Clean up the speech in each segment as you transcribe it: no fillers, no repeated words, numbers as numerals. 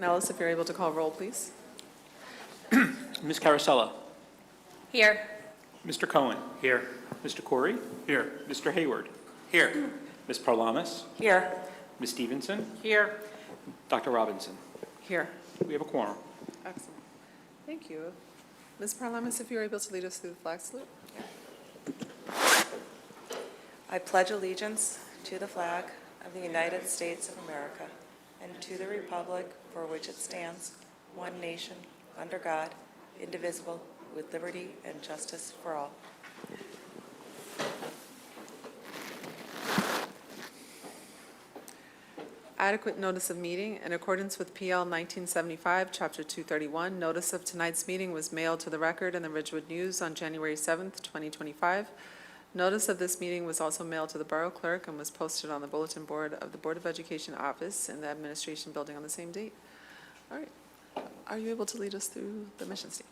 Ellis, if you're able to call roll, please. Ms. Carosella. Here. Mr. Cohen. Here. Mr. Corey. Here. Mr. Hayward. Here. Ms. Parlamas. Here. Ms. Stevenson. Here. Dr. Robinson. Here. We have a quorum. Excellent. Thank you. Ms. Parlamas, if you're able to lead us through the flag salute. I pledge allegiance to the flag of the United States of America and to the republic for which it stands, one nation, under God, indivisible, with liberty and justice for all. Adequate notice of meeting. In accordance with PL 1975, Chapter 231, notice of tonight's meeting was mailed to the record in the Ridgewood News on January 7th, 2025. Notice of this meeting was also mailed to the Borough Clerk and was posted on the bulletin board of the Board of Education office in the Administration Building on the same date. All right. Are you able to lead us through the mission statement?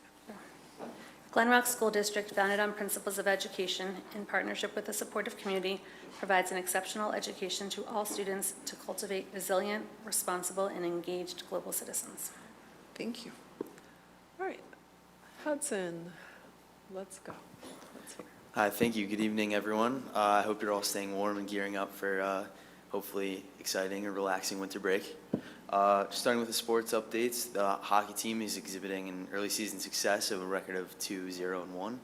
Glen Rock School District, founded on principles of education in partnership with the supportive community, provides an exceptional education to all students to cultivate resilient, responsible, and engaged global citizens. Thank you. All right. Hudson, let's go. Let's hear. Hi, thank you. Good evening, everyone. I hope you're all staying warm and gearing up for hopefully exciting or relaxing winter break. Starting with the sports updates, the hockey team is exhibiting an early season success of a record of 2-0-1.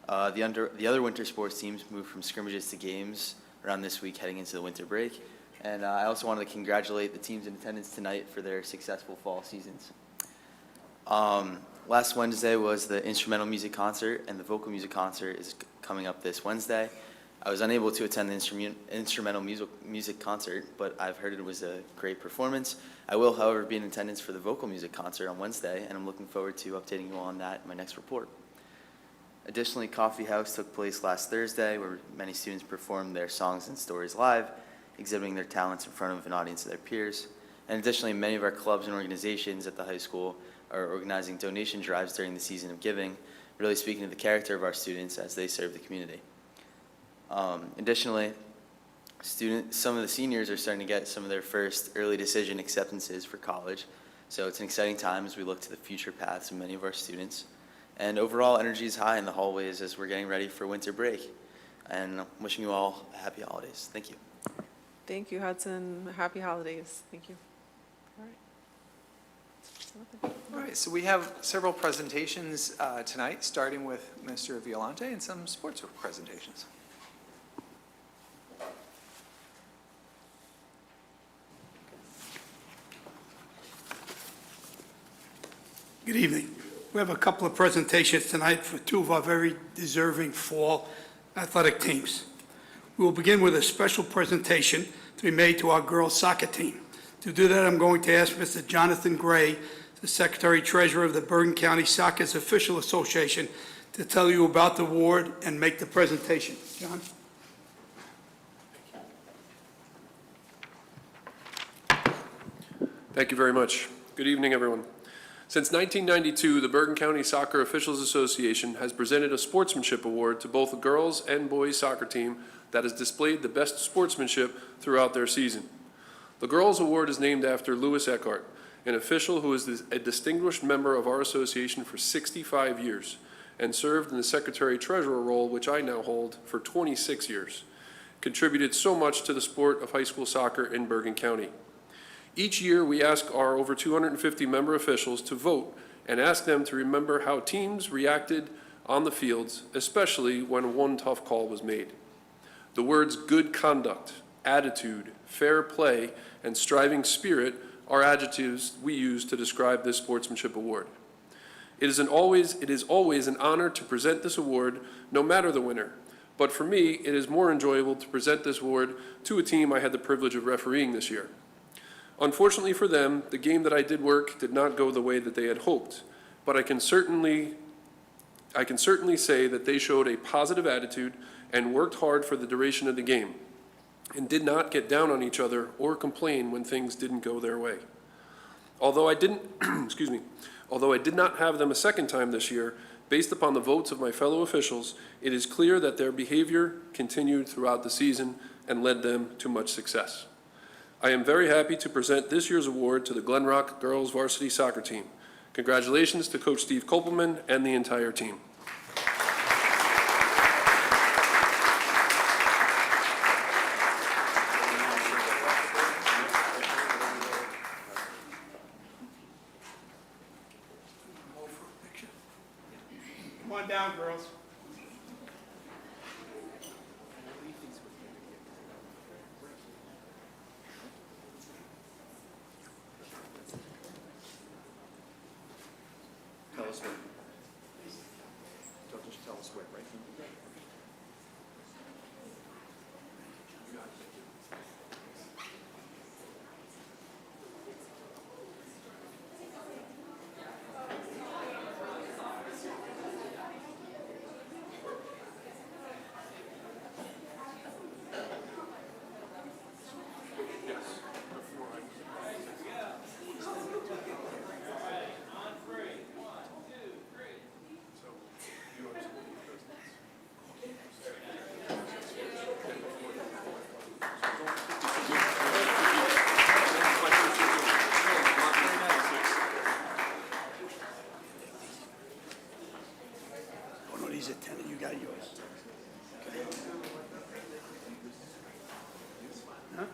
The other winter sports teams moved from scrimmages to games around this week heading into the winter break. And I also wanted to congratulate the teams in attendance tonight for their successful fall seasons. Last Wednesday was the instrumental music concert, and the vocal music concert is coming up this Wednesday. I was unable to attend the instrumental music concert, but I've heard it was a great performance. I will, however, be in attendance for the vocal music concert on Wednesday, and I'm looking forward to updating you all on that in my next report. Additionally, Coffee House took place last Thursday, where many students performed their songs and stories live, exhibiting their talents in front of an audience of their peers. And additionally, many of our clubs and organizations at the high school are organizing donation drives during the season of giving, really speaking to the character of our students as they serve the community. Additionally, some of the seniors are starting to get some of their first early decision acceptances for college. So it's an exciting time as we look to the future paths of many of our students. And overall, energy is high in the hallways as we're getting ready for winter break. And I'm wishing you all happy holidays. Thank you. Thank you, Hudson. Happy holidays. Thank you. All right. All right, so we have several presentations tonight, starting with Mr. Violante and some sports presentations. Good evening. We have a couple of presentations tonight for two of our very deserving fall athletic teams. We will begin with a special presentation to be made to our girls soccer team. To do that, I'm going to ask Mr. Jonathan Gray, the Secretary-Treasurer of the Bergen County Soccer's Official Association, to tell you about the award and make the presentation. John? Thank you very much. Good evening, everyone. Since 1992, the Bergen County Soccer Officials Association has presented a sportsmanship award to both the girls and boys soccer team that has displayed the best sportsmanship throughout their season. The girls award is named after Louis Eckhart, an official who is a distinguished member of our association for 65 years and served in the Secretary-Treasurer role, which I now hold, for 26 years. Contributed so much to the sport of high school soccer in Bergen County. Each year, we ask our over 250 member officials to vote and ask them to remember how teams reacted on the fields, especially when one tough call was made. The words good conduct, attitude, fair play, and striving spirit are adjectives we use to describe this sportsmanship award. It is always an honor to present this award, no matter the winner. But for me, it is more enjoyable to present this award to a team I had the privilege of refereeing this year. Unfortunately for them, the game that I did work did not go the way that they had hoped, but I can certainly say that they showed a positive attitude and worked hard for the duration of the game and did not get down on each other or complain when things didn't go their way. Although I did not have them a second time this year, based upon the votes of my fellow officials, it is clear that their behavior continued throughout the season and led them to much success. I am very happy to present this year's award to the Glen Rock Girls Varsity Soccer Team. Congratulations to Coach Steve Kopelman and the entire team. Come on down, girls. Tell us when. Just tell us when, right? Oh, no, these are 10, you got yours. Huh?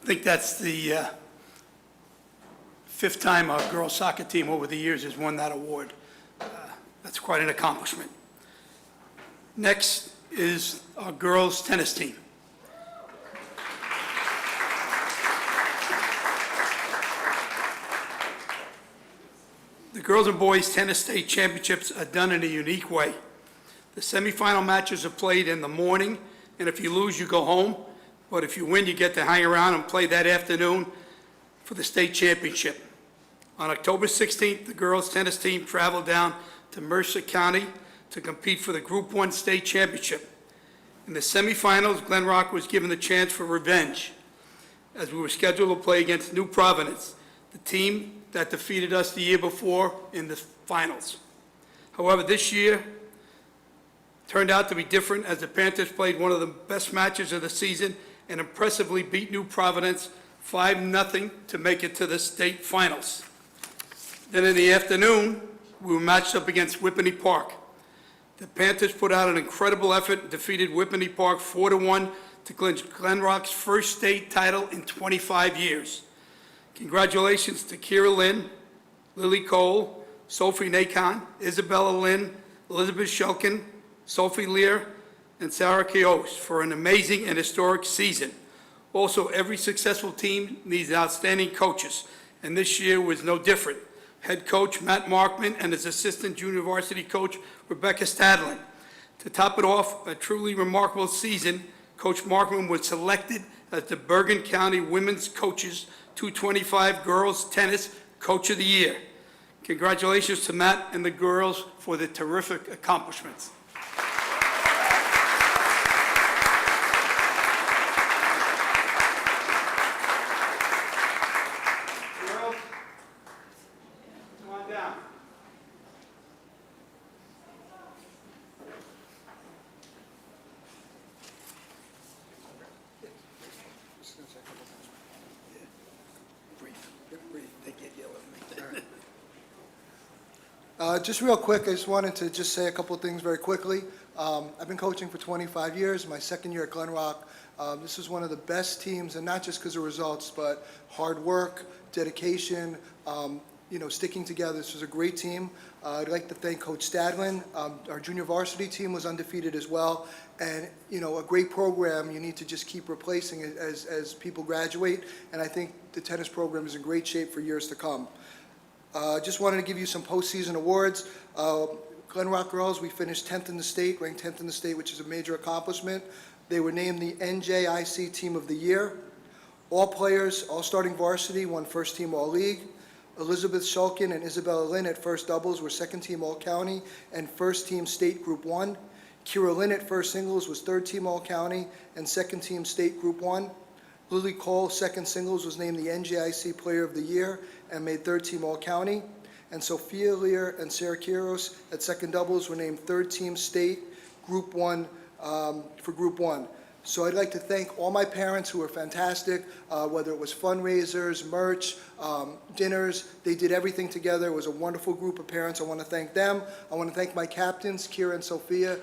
I think that's the fifth time our girls soccer team over the years has won that award. That's quite an accomplishment. Next is our girls tennis team. The girls and boys tennis state championships are done in a unique way. The semifinal matches are played in the morning, and if you lose, you go home. But if you win, you get to hang around and play that afternoon for the state championship. On October 16th, the girls' tennis team traveled down to Mercer County to compete for the Group 1 state championship. In the semifinals, Glen Rock was given the chance for revenge, as we were scheduled to play against New Providence, the team that defeated us the year before in the finals. However, this year turned out to be different, as the Panthers played one of the best matches of the season and impressively beat New Providence 5-0 to make it to the state finals. Then in the afternoon, we were matched up against Whippany Park. The Panthers put out an incredible effort and defeated Whippany Park 4-1 to clinch Glen Rock's first state title in 25 years. Congratulations to Kira Lynn, Lily Cole, Sophie Nakon, Isabella Lynn, Elizabeth Shulkin, Sophie Lear, and Sarah Keos for an amazing and historic season. Also, every successful team needs outstanding coaches, and this year was no different. Head coach Matt Markman and his assistant junior varsity coach Rebecca Stadlin. To top it off, a truly remarkable season, Coach Markman was selected as the Bergen County Women's Coaches 225 Girls Tennis Coach of the Year. Congratulations to Matt and the girls for the terrific accomplishments. Girls, come on down. Just real quick, I just wanted to just say a couple of things very quickly. I've been coaching for 25 years, my second year at Glen Rock. This is one of the best teams, and not just because of results, but hard work, dedication, sticking together. This was a great team. I'd like to thank Coach Stadlin. Our junior varsity team was undefeated as well. And, a great program, you need to just keep replacing it as people graduate. And I think the tennis program is in great shape for years to come. Just wanted to give you some postseason awards. Glen Rock girls, we finished 10th in the state, ranked 10th in the state, which is a major accomplishment. They were named the NJIC Team of the Year. All players, all starting varsity, won first team all league. Elizabeth Shulkin and Isabella Lynn at first doubles were second team all county and first team state group 1. Kira Lynn at first singles was third team All-County and second team state Group 1. Lily Cole, second singles, was named the NJIC Player of the Year and made third team All-County. And Sophia Lear and Sarah Quiros at second doubles were named third team state Group 1 for Group 1. So I'd like to thank all my parents who were fantastic, whether it was fundraisers, merch, dinners. They did everything together. It was a wonderful group of parents. I want to thank them. I want to thank my captains, Kira and Sophia,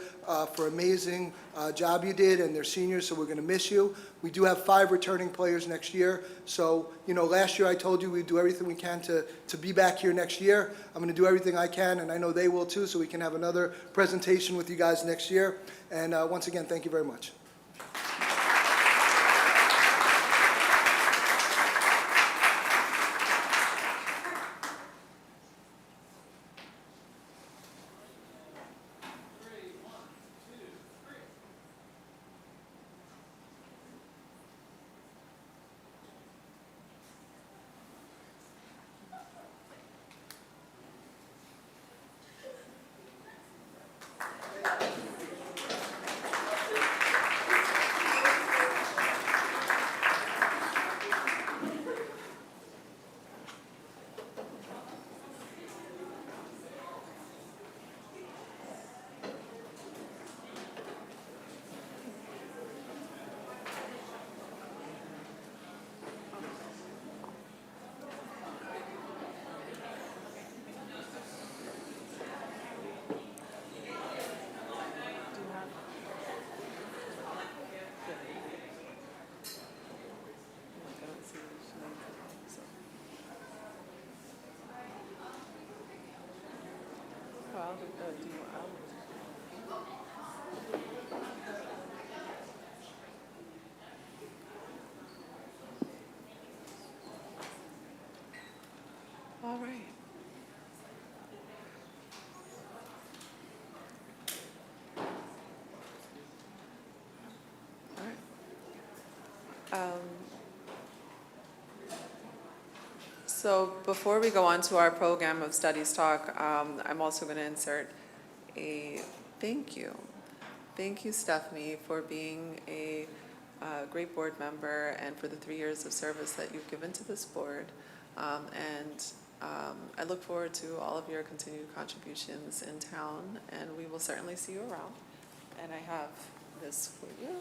for amazing job you did, and their seniors, so we're going to miss you. We do have 5 returning players next year. So, you know, last year I told you we'd do everything we can to be back here next year. I'm going to do everything I can, and I know they will too, so we can have another presentation with you guys next year. And once again, thank you very much. All right. All right. So before we go on to our program of studies talk, I'm also going to insert a thank you. Thank you, Stephanie, for being a great board member and for the 3 years of service that you've given to this board. I look forward to all of your continued contributions in town, and we will certainly see you around. And I have this for you.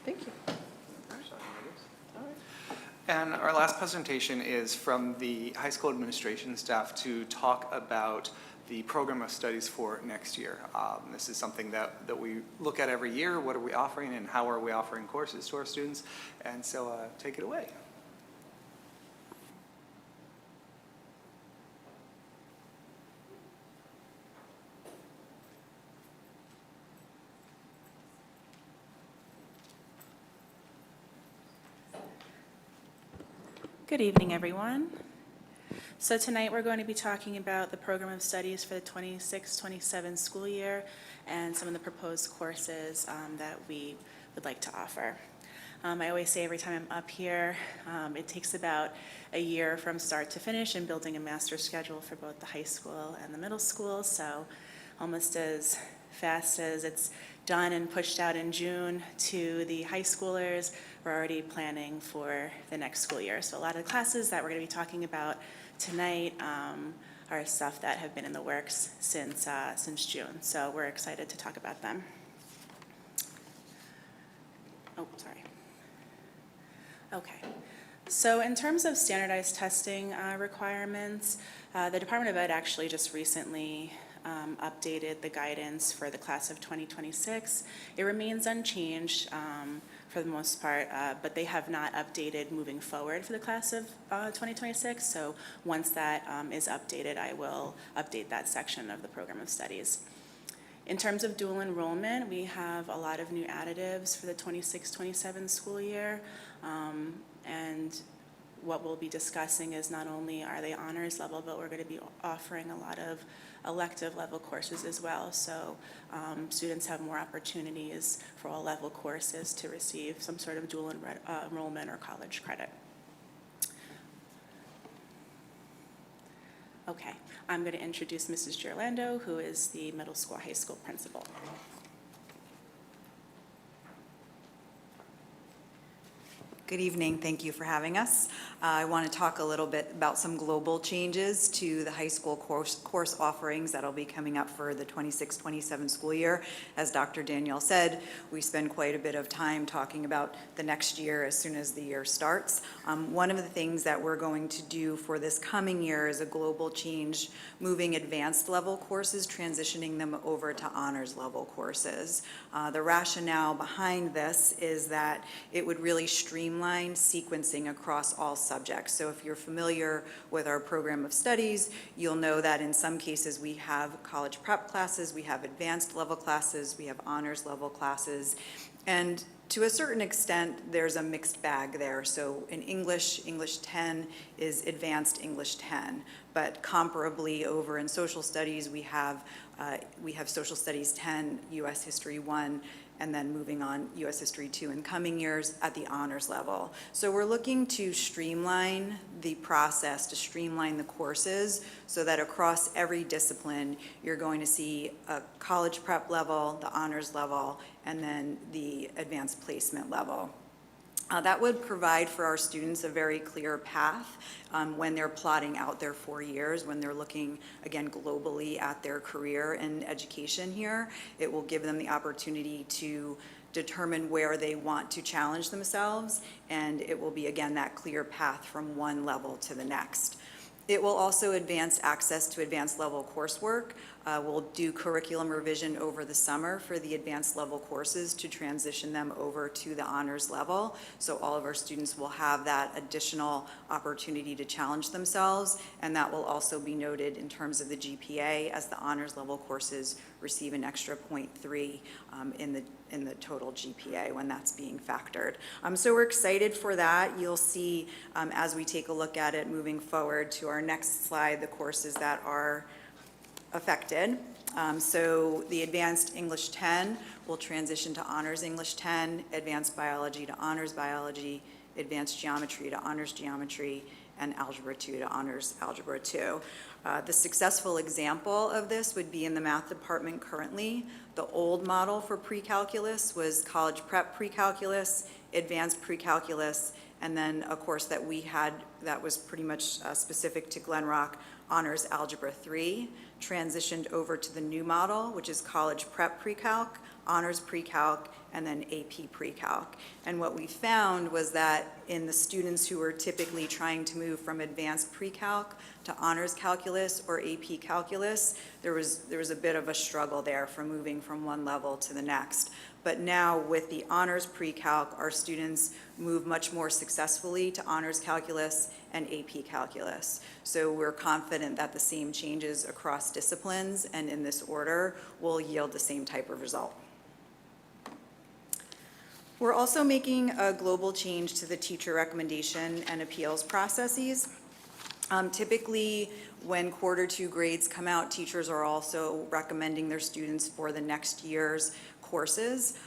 Thank you. And our last presentation is from the high school administration staff to talk about the program of studies for next year. This is something that we look at every year. What are we offering and how are we offering courses to our students? And so take it away. Good evening, everyone. So tonight we're going to be talking about the program of studies for the 26-27 school year and some of the proposed courses that we would like to offer. I always say every time I'm up here, it takes about a year from start to finish in building a master schedule for both the high school and the middle school. So almost as fast as it's done and pushed out in June to the high schoolers, we're already planning for the next school year. So a lot of the classes that we're going to be talking about tonight are stuff that have been in the works since June. So we're excited to talk about them. Oh, sorry. Okay. So in terms of standardized testing requirements, the Department of Ed actually just recently updated the guidance for the class of 2026. It remains unchanged for the most part, but they have not updated moving forward for the class of 2026. So once that is updated, I will update that section of the program of studies. In terms of dual enrollment, we have a lot of new additives for the 26-27 school year. And what we'll be discussing is not only are they honors level, but we're going to be offering a lot of elective level courses as well. So students have more opportunities for all level courses to receive some sort of dual enrollment or college credit. Okay, I'm going to introduce Mrs. Gerlando, who is the middle school, high school principal. Good evening. Thank you for having us. I want to talk a little bit about some global changes to the high school course offerings that will be coming up for the 26-27 school year. As Dr. Danielle said, we spend quite a bit of time talking about the next year as soon as the year starts. One of the things that we're going to do for this coming year is a global change, moving advanced level courses, transitioning them over to honors level courses. The rationale behind this is that it would really streamline sequencing across all subjects. So if you're familiar with our program of studies, you'll know that in some cases we have college prep classes, we have advanced level classes, we have honors level classes, and to a certain extent, there's a mixed bag there. So in English, English 10 is advanced English 10, but comparably over in social studies, we have social studies 10, U.S. history 1, and then moving on U.S. History 2 in coming years at the honors level. So we're looking to streamline the process, to streamline the courses so that across every discipline, you're going to see a college prep level, the honors level, and then the advanced placement level. That would provide for our students a very clear path when they're plotting out their 4 years, when they're looking, again, globally at their career and education here. It will give them the opportunity to determine where they want to challenge themselves, and it will be, again, that clear path from one level to the next. It will also advance access to advanced level coursework. We'll do curriculum revision over the summer for the advanced level courses to transition them over to the honors level. So all of our students will have that additional opportunity to challenge themselves, and that will also be noted in terms of the GPA as the honors level courses receive an extra 0.3 in the total GPA when that's being factored. So we're excited for that. You'll see as we take a look at it moving forward to our next slide, the courses that are affected. So the advanced English 10 will transition to honors English 10, advanced biology to honors biology, advanced geometry to honors geometry, and algebra 2 to honors algebra 2. The successful example of this would be in the math department currently. The old model for pre-calculus was college prep pre-calculus, advanced pre-calculus, and then a course that we had that was pretty much specific to Glen Rock, honors algebra 3, transitioned over to the new model, which is college prep pre-calc, honors pre-calc, and then AP pre-calc. And what we found was that in the students who were typically trying to move from advanced pre-calc to honors calculus or AP calculus, there was a bit of a struggle there for moving from one level to the next. But now with the honors pre-calc, our students move much more successfully to honors calculus and AP calculus. So we're confident that the same changes across disciplines and in this order will yield the same type of result. We're also making a global change to the teacher recommendation and appeals processes. Typically, when quarter 2 grades come out, teachers are also recommending their students for the next year's courses.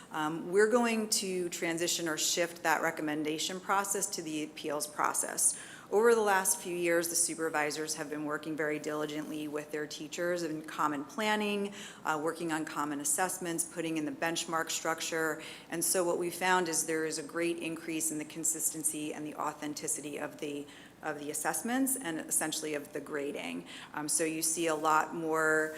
We're going to transition or shift that recommendation process to the appeals process. Over the last few years, the supervisors have been working very diligently with their teachers in common planning, working on common assessments, putting in the benchmark structure. And so what we found is there is a great increase in the consistency and the authenticity of the assessments and essentially of the grading. So you see a lot more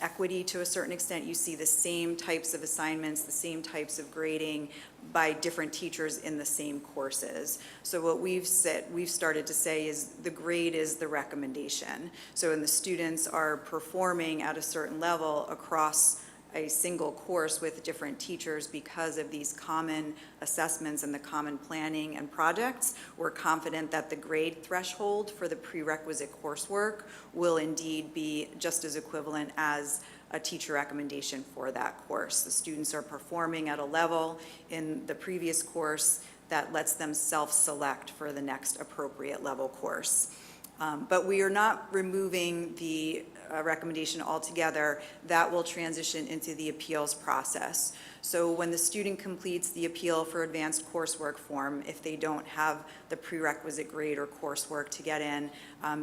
equity to a certain extent. You see the same types of assignments, the same types of grading by different teachers in the same courses. So what we've started to say is the grade is the recommendation. So when the students are performing at a certain level across a single course with different teachers because of these common assessments and the common planning and projects, we're confident that the grade threshold for the prerequisite coursework will indeed be just as equivalent as a teacher recommendation for that course. The students are performing at a level in the previous course that lets them self-select for the next appropriate level course. But we are not removing the recommendation altogether. That will transition into the appeals process. So when the student completes the appeal for advanced coursework form, if they don't have the prerequisite grade or coursework to get in,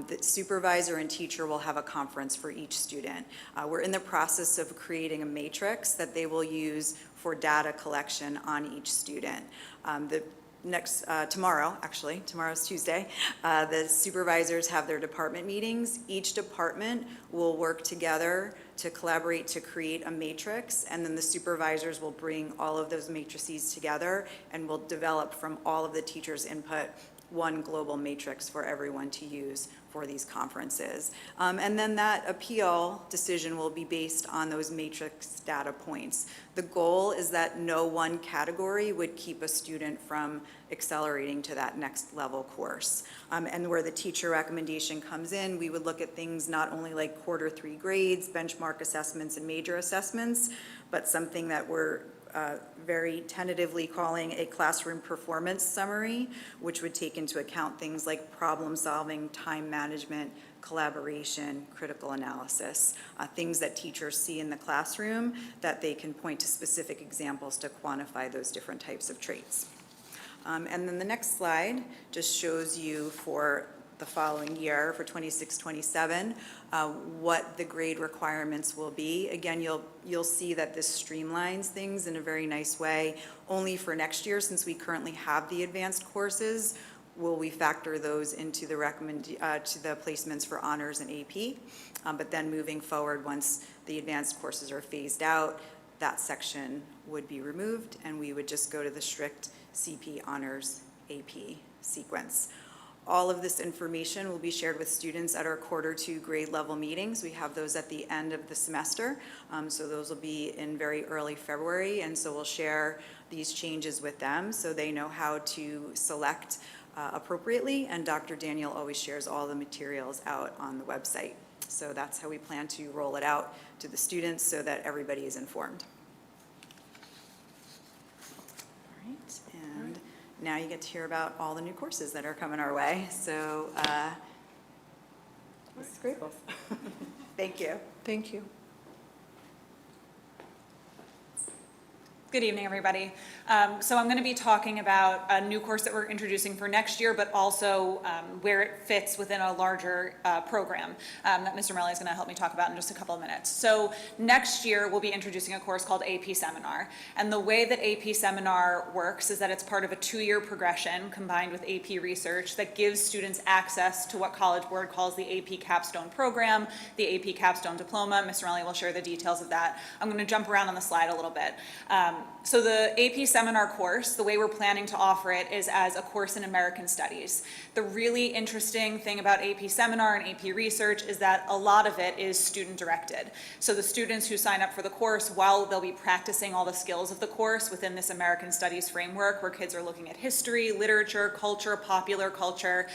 the supervisor and teacher will have a conference for each student. We're in the process of creating a matrix that they will use for data collection on each student. Tomorrow's Tuesday, the supervisors have their department meetings. Each department will work together to collaborate to create a matrix, and then the supervisors will bring all of those matrices together and will develop from all of the teachers' input one global matrix for everyone to use for these conferences. And then that appeal decision will be based on those matrix data points. The goal is that no one category would keep a student from accelerating to that next level course. And where the teacher recommendation comes in, we would look at things not only like quarter 3 grades, benchmark assessments, and major assessments, but something that we're very tentatively calling a classroom performance summary, which would take into account things like problem solving, time management, collaboration, critical analysis, things that teachers see in the classroom that they can point to specific examples to quantify those different types of traits. And then the next slide just shows you for the following year, for 26-27, what the grade requirements will be. Again, you'll see that this streamlines things in a very nice way. Only for next year, since we currently have the advanced courses, will we factor those into the to the placements for honors and AP. But then moving forward, once the advanced courses are phased out, that section would be removed, and we would just go to the strict CP honors AP sequence. All of this information will be shared with students at our quarter 2 grade level meetings. We have those at the end of the semester, so those will be in very early February, and so we'll share these changes with them so they know how to select appropriately, and Dr. Daniel always shares all the materials out on the website. So that's how we plan to roll it out to the students so that everybody is informed. All right, and now you get to hear about all the new courses that are coming our way. So, Mrs. Graples. Thank you. Thank you. Good evening, everybody. So I'm going to be talking about a new course that we're introducing for next year, but also where it fits within a larger program that Mr. Melly is going to help me talk about in just a couple of minutes. So next year, we'll be introducing a course called AP Seminar. And the way that AP Seminar works is that it's part of a 2-year progression combined with AP Research that gives students access to what College Board calls the AP Capstone Program, the AP Capstone Diploma. Mr. Melly will share the details of that. I'm going to jump around on the slide a little bit. So the AP Seminar course, the way we're planning to offer it is as a course in American Studies. The really interesting thing about AP Seminar and AP Research is that a lot of it is student-directed. So the students who sign up for the course, while they'll be practicing all the skills of the course within this American Studies framework, where kids are looking at history, literature, culture, popular culture,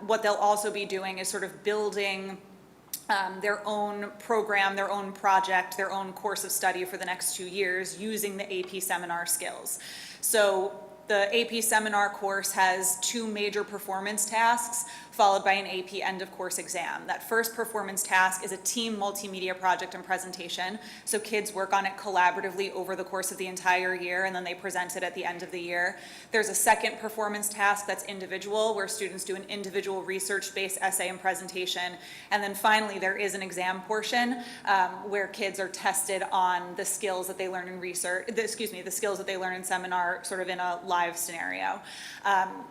what they'll also be doing is sort of building their own program, their own project, their own course of study for the next 2 years using the AP Seminar skills. So the AP Seminar course has 2 major performance tasks followed by an AP end of course exam. That first performance task is a team multimedia project and presentation. So kids work on it collaboratively over the course of the entire year, and then they present it at the end of the year. There's a second performance task that's individual, where students do an individual research-based essay and presentation. And then finally, there is an exam portion where kids are tested on the skills that they learn in research, the skills that they learn in seminar, sort of in a live scenario.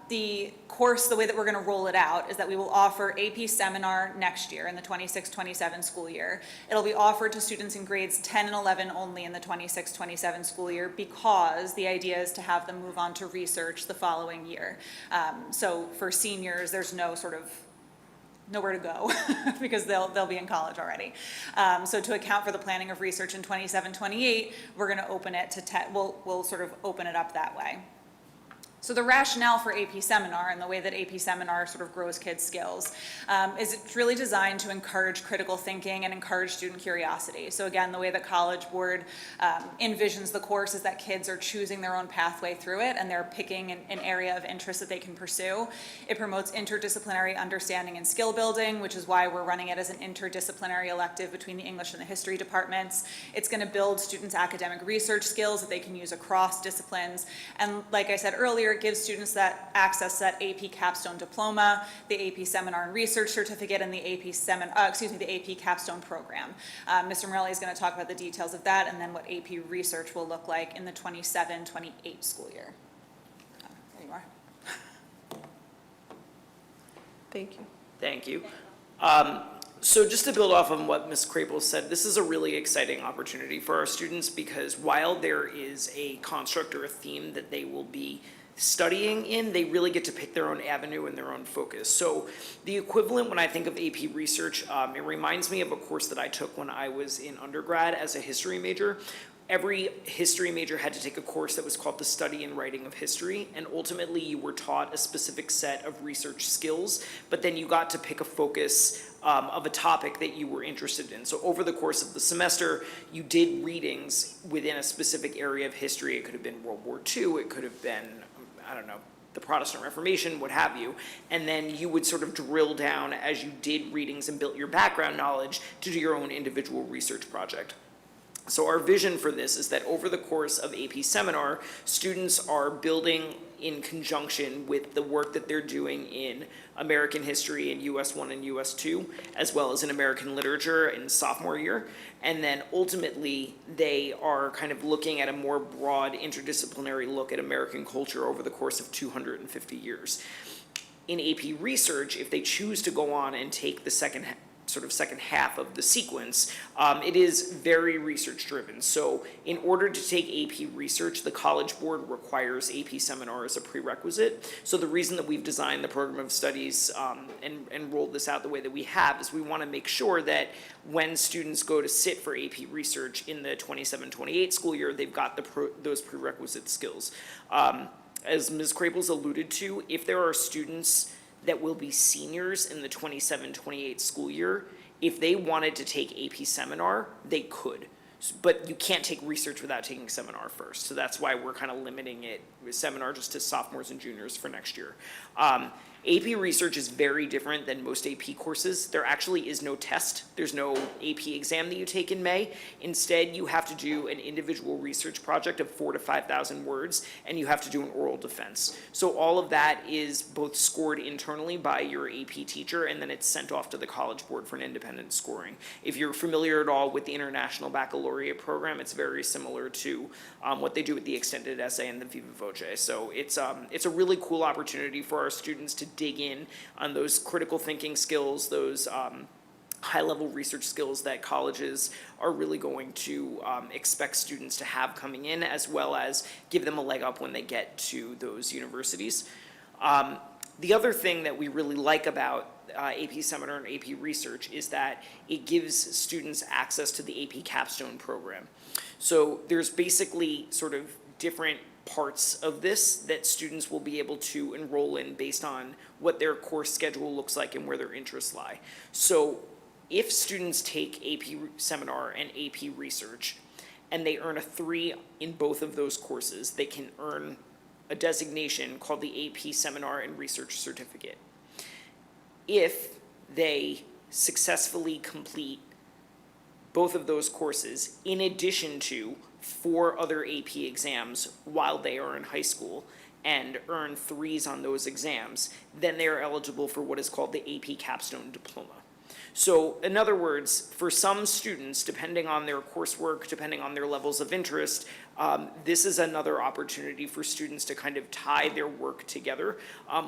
The course, the way that we're going to roll it out is that we will offer AP Seminar next year in the 26-27 school year. It'll be offered to students in grades 10 and 11 only in the 26-27 school year, because the idea is to have them move on to research the following year. So for seniors, there's no sort of nowhere to go because they'll be in college already. So to account for the planning of research in 27-28, we're going to open it to we'll sort of open it up that way. So the rationale for AP Seminar and the way that AP Seminar sort of grows kids' skills is it's really designed to encourage critical thinking and encourage student curiosity. So again, the way that College Board envisions the course is that kids are choosing their own pathway through it and they're picking an area of interest that they can pursue. It promotes interdisciplinary understanding and skill building, which is why we're running it as an interdisciplinary elective between the English and the history departments. It's going to build students' academic research skills that they can use across disciplines. And like I said earlier, it gives students that access that AP Capstone Diploma, the AP Seminar and Research Certificate, and the AP Capstone Program. Mr. Morelli is going to talk about the details of that and then what AP Research will look like in the 27-28 school year. There you are. Thank you. Thank you. So just to build off on what Ms. Crapel said, this is a really exciting opportunity for our students because while there is a construct or a theme that they will be studying in, they really get to pick their own avenue and their own focus. So the equivalent when I think of AP Research, it reminds me of a course that I took when I was in undergrad as a history major. Every history major had to take a course that was called the Study and Writing of History, and ultimately you were taught a specific set of research skills, but then you got to pick a focus of a topic that you were interested in. So over the course of the semester, you did readings within a specific area of history. It could have been World War II, it could have been, I don't know, the Protestant Reformation, what have you, and then you would sort of drill down as you did readings and built your background knowledge to do your own individual research project. So our vision for this is that over the course of AP Seminar, students are building in conjunction with the work that they're doing in American history in US 1 and US 2, as well as in American literature in sophomore year. And then ultimately, they are kind of looking at a more broad interdisciplinary look at American culture over the course of 250 years. In AP Research, if they choose to go on and take the second half of the sequence, it is very research driven. So in order to take AP Research, the College Board requires AP Seminar as a prerequisite. So the reason that we've designed the program of studies and rolled this out the way that we have is we want to make sure that when students go to sit for AP Research in the 27-28 school year, they've got those prerequisite skills. As Ms. Craples alluded to, if there are students that will be seniors in the 27-28 school year, if they wanted to take AP Seminar, they could. But you can't take research without taking seminar first. So that's why we're kind of limiting it with seminar just to sophomores and juniors for next year. AP Research is very different than most AP courses. There actually is no test. There's no AP exam that you take in May. Instead, you have to do an individual research project of 4,000 to 5,000 words, and you have to do an oral defense. So all of that is both scored internally by your AP teacher, and then it's sent off to the College Board for an independent scoring. If you're familiar at all with the International Baccalaureate program, it's very similar to what they do with the extended essay and the Viva Voce. So it's a really cool opportunity for our students to dig in on those critical thinking skills, those high-level research skills that colleges are really going to expect students to have coming in, as well as give them a leg up when they get to those universities. The other thing that we really like about AP Seminar and AP Research is that it gives students access to the AP Capstone program. So there's basically sort of different parts of this that students will be able to enroll in based on what their course schedule looks like and where their interests lie. So if students take AP Seminar and AP Research and they earn a 3 in both of those courses, they can earn a designation called the AP Seminar and Research Certificate. If they successfully complete both of those courses in addition to 4 other AP exams while they are in high school and earn 3s on those exams, then they are eligible for what is called the AP Capstone Diploma. So in other words, for some students, depending on their coursework, depending on their levels of interest, this is another opportunity for students to kind of tie their work together.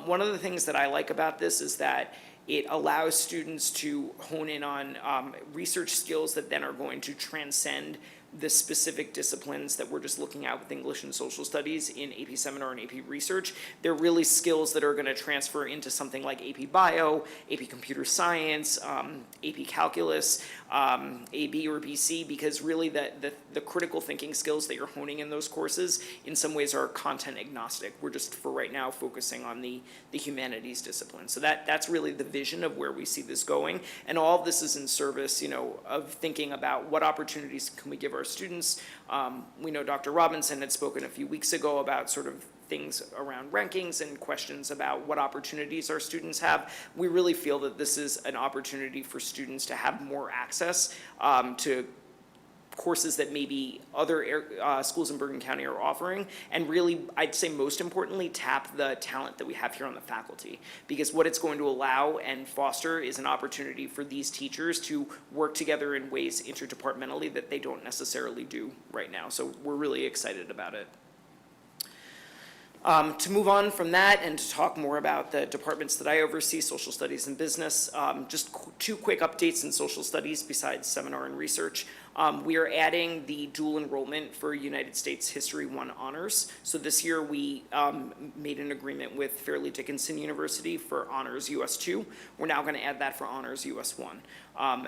One of the things that I like about this is that it allows students to hone in on research skills that then are going to transcend the specific disciplines that we're just looking at with English and social studies in AP Seminar and AP Research. They're really skills that are going to transfer into something like AP Bio, AP Computer Science, AP Calculus, A, B, or BC, because really the critical thinking skills that you're honing in those courses in some ways are content agnostic. We're just, for right now, focusing on the humanities discipline. So that's really the vision of where we see this going. And all of this is in service, of thinking about what opportunities can we give our students. We know Dr. Robinson had spoken a few weeks ago about sort of things around rankings and questions about what opportunities our students have. We really feel that this is an opportunity for students to have more access to courses that maybe other schools in Bergen County are offering, and really, I'd say most importantly, tap the talent that we have here on the faculty. Because what it's going to allow and foster is an opportunity for these teachers to work together in ways interdepartmentally that they don't necessarily do right now. So we're really excited about it. To move on from that and to talk more about the departments that I oversee, social studies and business, just two quick updates in social studies besides seminar and research. We are adding the dual enrollment for United States History 1 honors. So this year we made an agreement with Fairleigh Dickinson University for honors US 2. We're now going to add that for honors US 1.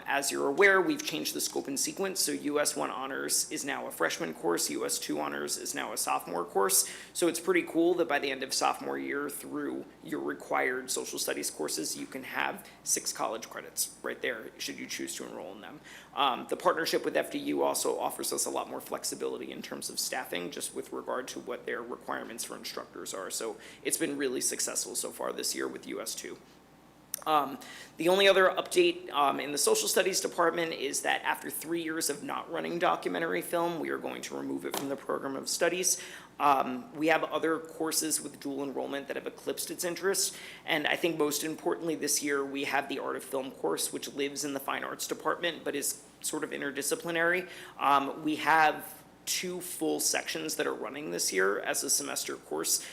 As you're aware, we've changed the scope and sequence, so US 1 honors is now a freshman course, US 2 honors is now a sophomore course. So it's pretty cool that by the end of sophomore year through your required social studies courses, you can have 6 college credits right there, should you choose to enroll in them. The partnership with FDU also offers us a lot more flexibility in terms of staffing, just with regard to what their requirements for instructors are. So it's been really successful so far this year with US 2. The only other update in the social studies department is that after 3 years of not running documentary film, we are going to remove it from the program of studies. We have other courses with dual enrollment that have eclipsed its interest, and I think most importantly this year we have the art of film course, which lives in the fine arts department but is sort of interdisciplinary. We have 2 full sections that are running this year as a semester course.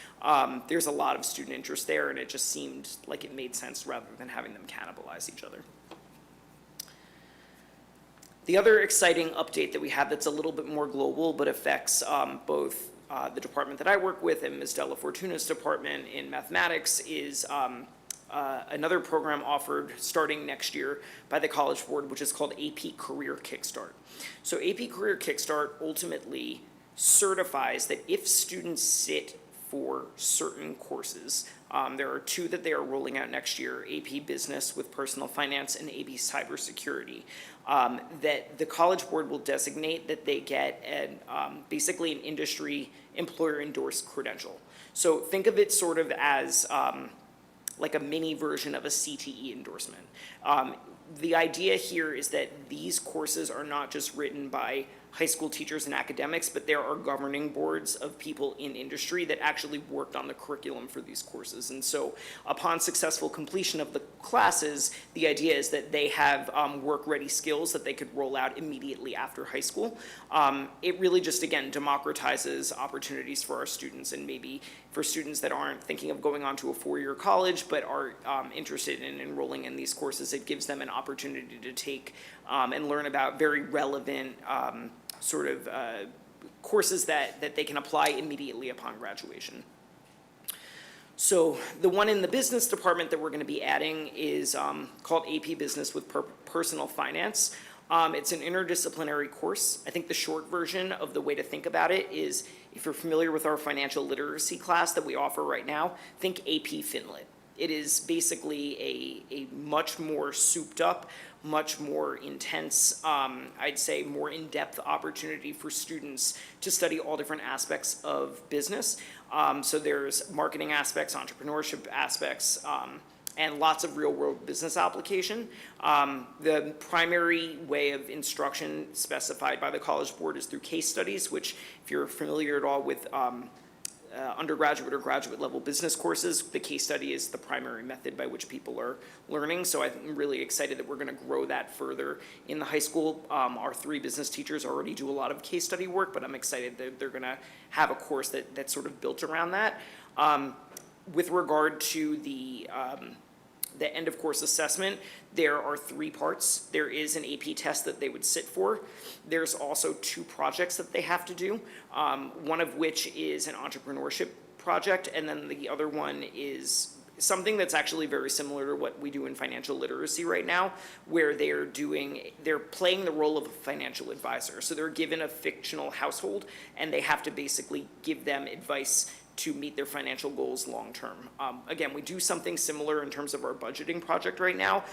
There's a lot of student interest there, and it just seemed like it made sense rather than having them cannibalize each other. The other exciting update that we have that's a little bit more global but affects both the department that I work with and Ms. Della Fortuna's department in mathematics is another program offered starting next year by the College Board, which is called AP Career Kickstart. So AP Career Kickstart ultimately certifies that if students sit for certain courses, there are 2 that they are rolling out next year, AP Business with Personal Finance and AP Cybersecurity, that the College Board will designate that they get basically an industry employer endorsed credential. So think of it sort of as like a mini version of a CTE endorsement. The idea here is that these courses are not just written by high school teachers and academics, but there are governing boards of people in industry that actually worked on the curriculum for these courses. And so upon successful completion of the classes, the idea is that they have work-ready skills that they could roll out immediately after high school. It really just, again, democratizes opportunities for our students, and maybe for students that aren't thinking of going on to a 4-year college but are interested in enrolling in these courses, it gives them an opportunity to take and learn about very relevant courses that they can apply immediately upon graduation. So the one in the business department that we're going to be adding is called AP Business with Personal Finance. It's an interdisciplinary course. I think the short version of the way to think about it is, if you're familiar with our financial literacy class that we offer right now, think AP FinLit. It is basically a much more souped up, much more intense, I'd say more in-depth opportunity for students to study all different aspects of business. So there's marketing aspects, entrepreneurship aspects, and lots of real-world business application. The primary way of instruction specified by the College Board is through case studies, which, if you're familiar at all with undergraduate or graduate level business courses, the case study is the primary method by which people are learning. So I'm really excited that we're going to grow that further in the high school. Our 3 business teachers already do a lot of case study work, but I'm excited that they're going to have a course that's sort of built around that. With regard to the end of course assessment, there are 3 parts. There is an AP test that they would sit for. There's also 2 projects that they have to do, one of which is an entrepreneurship project, and then the other one is something that's actually very similar to what we do in financial literacy right now, where they're playing the role of a financial advisor. So they're given a fictional household, and they have to basically give them advice to meet their financial goals long-term. Again, we do something similar in terms of our budgeting project right now,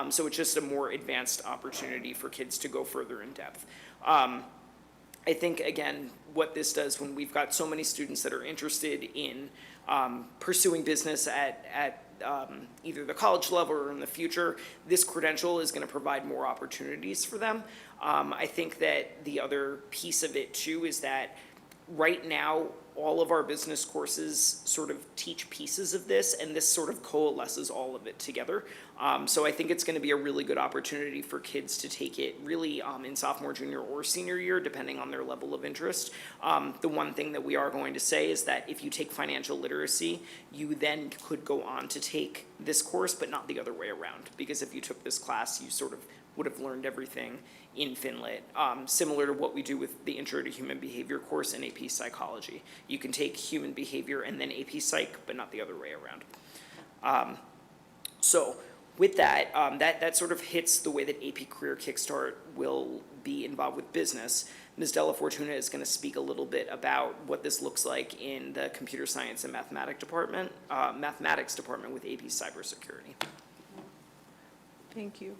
so it's just a more advanced opportunity for kids to go further in depth. I think, again, what this does when we've got so many students that are interested in pursuing business at either the college level or in the future, this credential is going to provide more opportunities for them. I think that the other piece of it too is that right now, all of our business courses sort of teach pieces of this, and this sort of coalesces all of it together. So I think it's going to be a really good opportunity for kids to take it really in sophomore, junior, or senior year, depending on their level of interest. The one thing that we are going to say is that if you take financial literacy, you then could go on to take this course, but not the other way around. Because if you took this class, you sort of would have learned everything in FinLit, similar to what we do with the Intro to Human Behavior course in AP Psychology. You can take human behavior and then AP Psych, but not the other way around. So with that, that sort of hits the way that AP Career Kickstart will be involved with business. Ms. Della Fortuna is going to speak a little bit about what this looks like in the Computer Science and Mathematics Department with AP Cybersecurity. Thank you.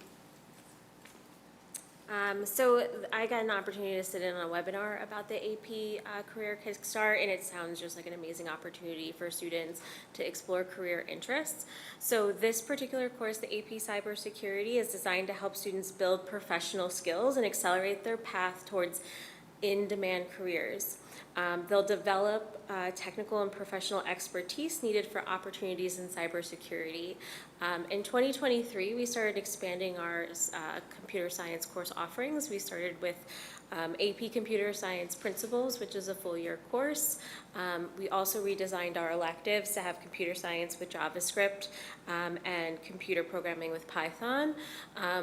So I got an opportunity to sit in on a webinar about the AP Career Kickstart, and it sounds just like an amazing opportunity for students to explore career interests. So this particular course, the AP Cybersecurity, is designed to help students build professional skills and accelerate their path towards in-demand careers. They'll develop technical and professional expertise needed for opportunities in cybersecurity. In 2023, we started expanding our computer science course offerings. We started with AP Computer Science Principles, which is a full-year course. We also redesigned our electives to have computer science with JavaScript and computer programming with Python.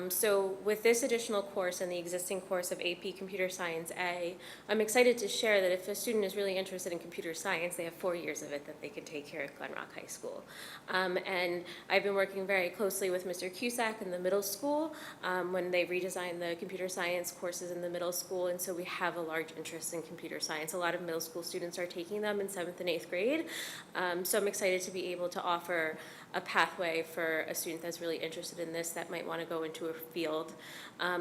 So with this additional course and the existing course of AP Computer Science A, I'm excited to share that if a student is really interested in computer science, they have 4 years of it that they can take here at Glen Rock High School. And I've been working very closely with Mr. Cusack in the middle school when they redesigned the computer science courses in the middle school, and so we have a large interest in computer science. A lot of middle school students are taking them in 7th and 8th grade, so I'm excited to be able to offer a pathway for a student that's really interested in this that might want to go into a field.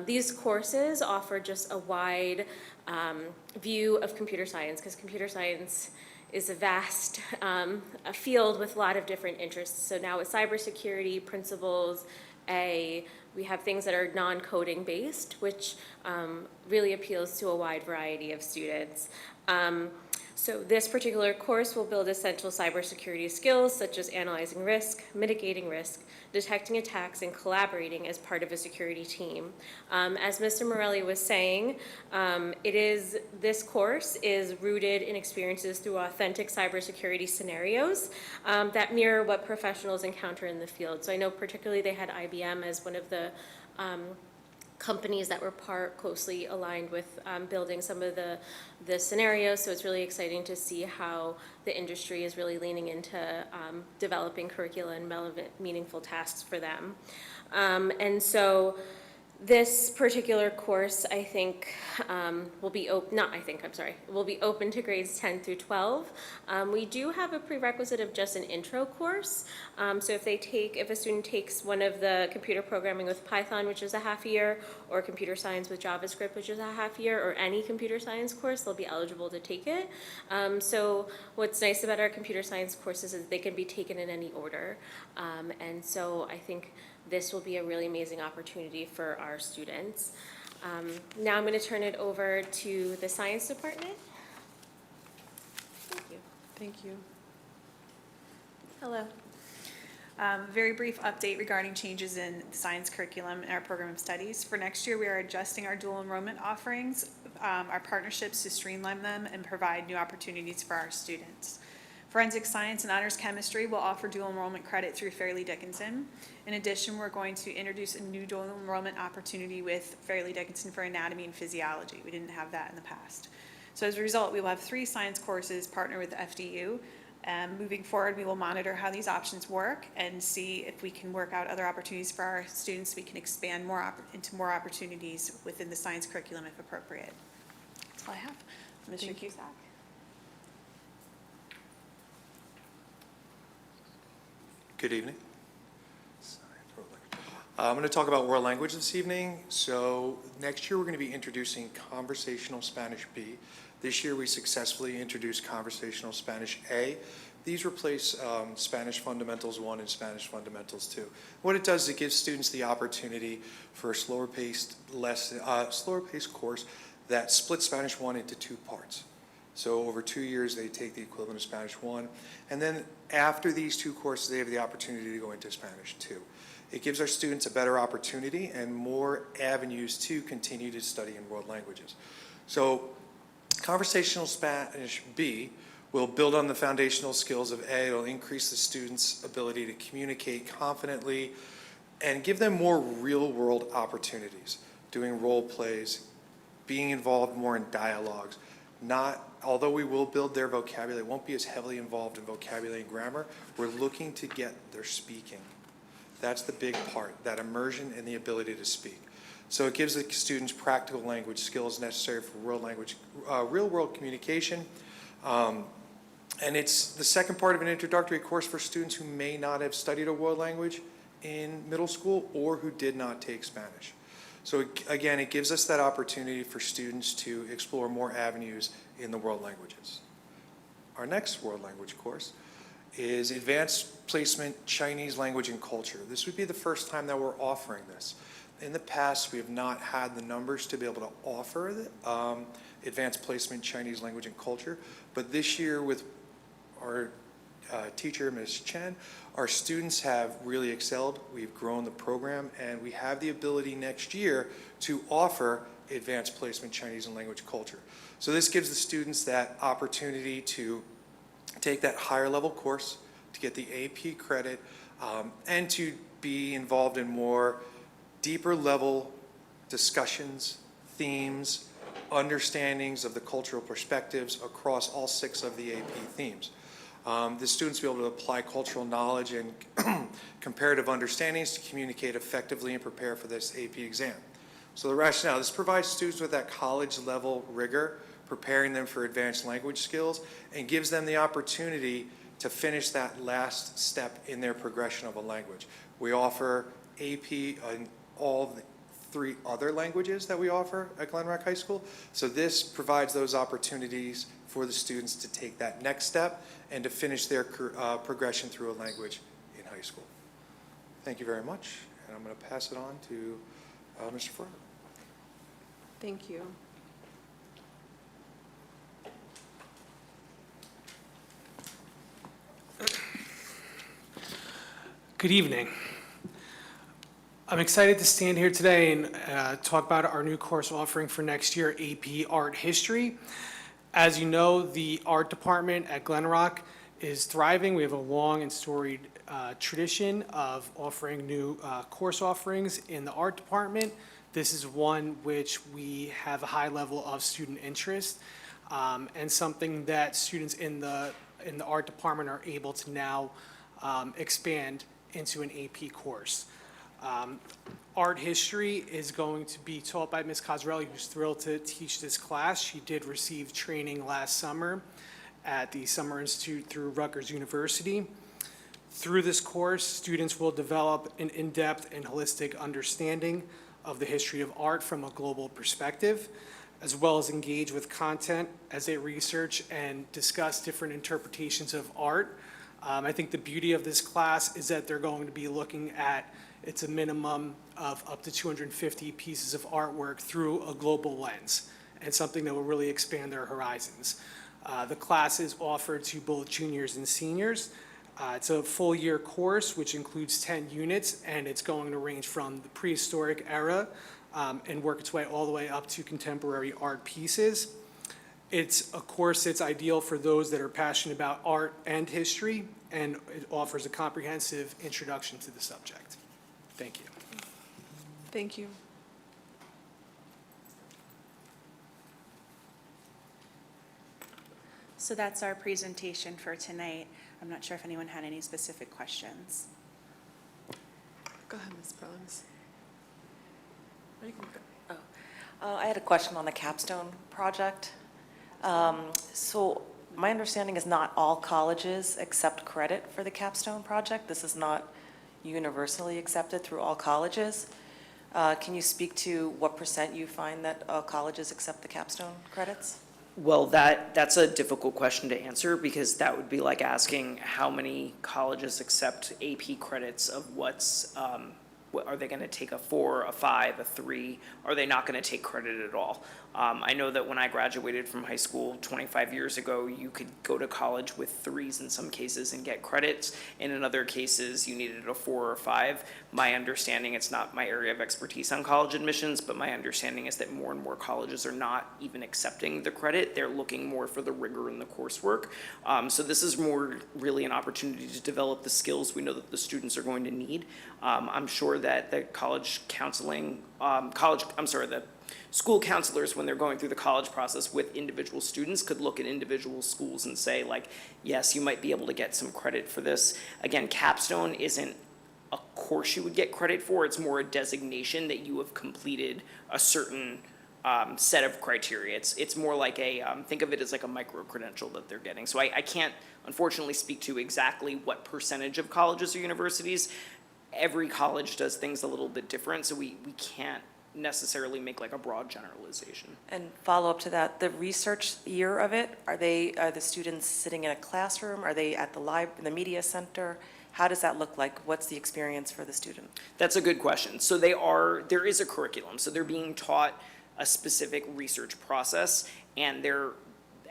These courses offer just a wide view of computer science, because computer science is a vast a field with a lot of different interests. So now with cybersecurity, principles, we have things that are non-coding based, which really appeals to a wide variety of students. So this particular course will build essential cybersecurity skills such as analyzing risk, mitigating risk, detecting attacks, and collaborating as part of a security team. As Mr. Morelli was saying, this course is rooted in experiences through authentic cybersecurity scenarios that mirror what professionals encounter in the field. So I know particularly they had IBM as one of the companies that were closely aligned with building some of the scenarios, so it's really exciting to see how the industry is really leaning into developing curricula and relevant, meaningful tasks for them. And so this particular course, I think, will be open to grades 10 through 12. We do have a prerequisite of just an intro course. So if a student takes one of the computer programming with Python, which is a half year, or computer science with JavaScript, which is a half year, or any computer science course, they'll be eligible to take it. So what's nice about our computer science courses is they can be taken in any order. And so I think this will be a really amazing opportunity for our students. Now I'm going to turn it over to the science department. Thank you. Thank you. Hello. Very brief update regarding changes in the science curriculum in our program of studies. For next year, we are adjusting our dual enrollment offerings, our partnerships to streamline them and provide new opportunities for our students. Forensic Science and Honors Chemistry will offer dual enrollment credit through Fairleigh Dickinson. In addition, we're going to introduce a new dual enrollment opportunity with Fairleigh Dickinson for Anatomy and Physiology. We didn't have that in the past. So as a result, we will have 3 science courses partnered with FDU, Moving forward, we will monitor how these options work and see if we can work out other opportunities for our students. We can expand into more opportunities within the science curriculum if appropriate. That's all I have. Mr. Cusack? Good evening. I'm going to talk about world language this evening. So next year, we're going to be introducing Conversational Spanish B. This year, we successfully introduced Conversational Spanish A. These replace Spanish Fundamentals 1 and Spanish Fundamentals 2. What it does is it gives students the opportunity for a slower-paced course that splits Spanish 1 into 2 parts. So over 2 years, they take the equivalent of Spanish 1. And then after these 2 courses, they have the opportunity to go into Spanish 2. It gives our students a better opportunity and more avenues to continue to study in world languages. So Conversational Spanish B will build on the foundational skills of A. It'll increase the students' ability to communicate confidently and give them more real-world opportunities, doing role plays, being involved more in dialogues. Although we will build their vocabulary, it won't be as heavily involved in vocabulary and grammar. We're looking to get their speaking. That's the big part, that immersion and the ability to speak. So it gives the students practical language skills necessary for real-world communication. And it's the second part of an introductory course for students who may not have studied a world language in middle school or who did not take Spanish. So again, it gives us that opportunity for students to explore more avenues in the world languages. Our next world language course is Advanced Placement Chinese Language and Culture. This would be the first time that we're offering this. In the past, we have not had the numbers to be able to offer Advanced Placement Chinese Language and Culture, but this year with our teacher, Ms. Chen, our students have really excelled. We've grown the program, and we have the ability next year to offer Advanced Placement Chinese and Language Culture. So this gives the students that opportunity to take that higher level course, to get the AP credit, and to be involved in more deeper level discussions, themes, understandings of the cultural perspectives across all 6 of the AP themes. The students will be able to apply cultural knowledge and comparative understandings to communicate effectively and prepare for this AP exam. So the rationale, this provides students with that college level rigor, preparing them for advanced language skills, and gives them the opportunity to finish that last step in their progression of a language. We offer AP in all the 3 other languages that we offer at Glen Rock High School. So this provides those opportunities for the students to take that next step and to finish their progression through a language in high school. Thank you very much, and I'm going to pass it on to Mr. Ferrer. Thank you. Good evening. I'm excited to stand here today and talk about our new course offering for next year, AP Art History. As you know, the art department at Glen Rock is thriving. We have a long and storied tradition of offering new course offerings in the art department. This is one which we have a high level of student interest and something that students in the art department are able to now expand into an AP course. Art history is going to be taught by Ms. Cosrelli, who's thrilled to teach this class. She did receive training last summer at the Summer Institute through Rutgers University. Through this course, students will develop an in-depth and holistic understanding of the history of art from a global perspective, as well as engage with content as they research and discuss different interpretations of art. I think the beauty of this class is that they're going to be looking at, it's a minimum of up to 250 pieces of artwork through a global lens, and something that will really expand their horizons. The class is offered to both juniors and seniors. It's a full year course, which includes 10 units, and it's going to range from the prehistoric era and work its way all the way up to contemporary art pieces. It's a course that's ideal for those that are passionate about art and history, and it offers a comprehensive introduction to the subject. Thank you. Thank you. So that's our presentation for tonight. I'm not sure if anyone had any specific questions. Go ahead, Ms. Burns. Or you can go. I had a question on the capstone project. So my understanding is not all colleges accept credit for the capstone project. This is not universally accepted through all colleges. Can you speak to what % you find that colleges accept the capstone credits? Well, that's a difficult question to answer because that would be like asking how many colleges accept AP credits of are they going to take a 4, a 5, a 3? Are they not going to take credit at all? I know that when I graduated from high school 25 years ago, you could go to college with 3s in some cases and get credits. And in other cases, you needed a 4 or 5. My understanding, it's not my area of expertise on college admissions, but my understanding is that more and more colleges are not even accepting the credit. They're looking more for the rigor in the coursework. So this is more really an opportunity to develop the skills we know that the students are going to need. I'm sure that the the school counselors, when they're going through the college process with individual students, could look at individual schools and say, like, yes, you might be able to get some credit for this. Again, capstone isn't a course you would get credit for. It's more a designation that you have completed a certain set of criteria. It's more like think of it as like a micro-credential that they're getting. So I can't, unfortunately, speak to exactly what percentage of colleges or universities. Every college does things a little bit different, so we can't necessarily make like a broad generalization. And follow up to that, the research year of it, are the students sitting in a classroom? Are they at the media center? How does that look like? What's the experience for the student? That's a good question. So there is a curriculum. So they're being taught a specific research process, and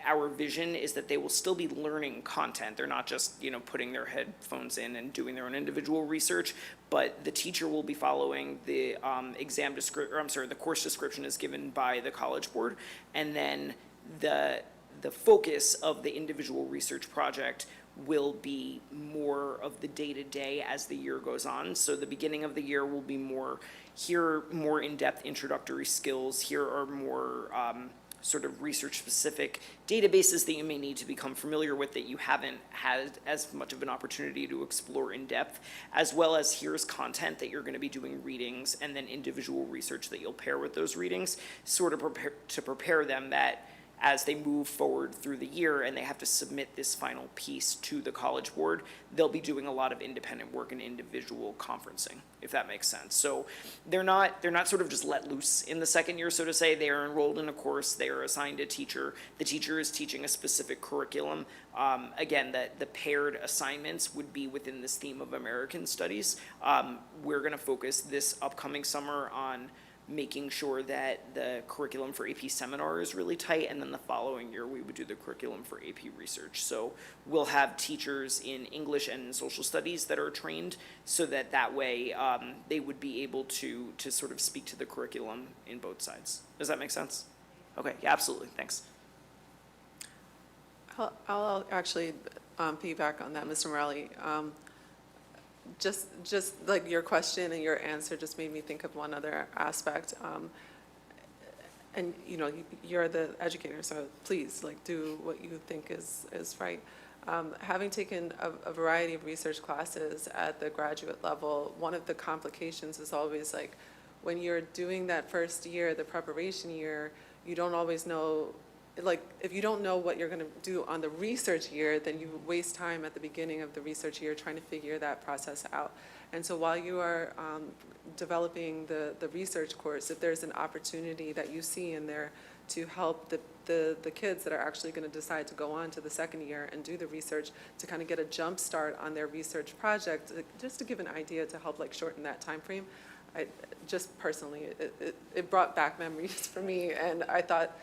our vision is that they will still be learning content. They're not just, putting their headphones in and doing their own individual research, but the teacher will be following the the course description is given by the College Board, and then the focus of the individual research project will be more of the day-to-day as the year goes on. So the beginning of the year will be more in-depth introductory skills. Here are more sort of research-specific databases that you may need to become familiar with that you haven't had as much of an opportunity to explore in depth, as well as here's content that you're going to be doing readings and then individual research that you'll pair with those readings, sort of prepare them that as they move forward through the year and they have to submit this final piece to the College Board, they'll be doing a lot of independent work and individual conferencing, if that makes sense. So they're not sort of just let loose in the second year, so to say. They are enrolled in a course, they are assigned a teacher. The teacher is teaching a specific curriculum. Again, the paired assignments would be within this theme of American Studies. We're gonna focus this upcoming summer on making sure that the curriculum for AP Seminar is really tight, and then the following year we would do the curriculum for AP Research. So we'll have teachers in English and in Social Studies that are trained, so that way they would be able to sort of speak to the curriculum in both sides. Does that make sense? Okay, yeah, absolutely, thanks. I'll actually piggyback on that, Mr. Morelli. Just like your question and your answer just made me think of one other aspect. And you're the educator, so please do what you think is right. Having taken a variety of research classes at the graduate level, one of the complications is always when you're doing that first year, the preparation year, you don't always know. If you don't know what you're going to do on the research year, then you waste time at the beginning of the research year trying to figure that process out. And so while you are developing the research course, if there's an opportunity that you see in there to help the kids that are actually going to decide to go on to the second year and do the research, to kind of get a jump start on their research project, just to give an idea to help shorten that time frame, just personally, it brought back memories for me, and I thought,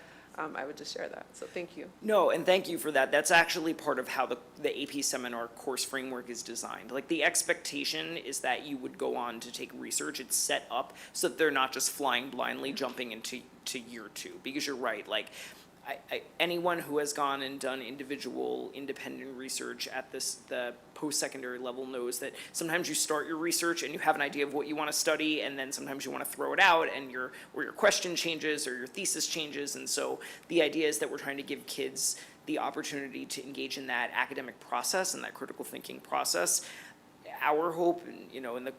I would just share that. So thank you. No, and thank you for that. That's actually part of how the AP Seminar course framework is designed. The expectation is that you would go on to take research. It's set up so that they're not just flying blindly jumping into year 2. Because you're right, anyone who has gone and done individual independent research at the post-secondary level knows that sometimes you start your research and you have an idea of what you want to study, and then sometimes you want to throw it out and your question changes or your thesis changes. And so the idea is that we're trying to give kids the opportunity to engage in that academic process and that critical thinking process. Our hope, and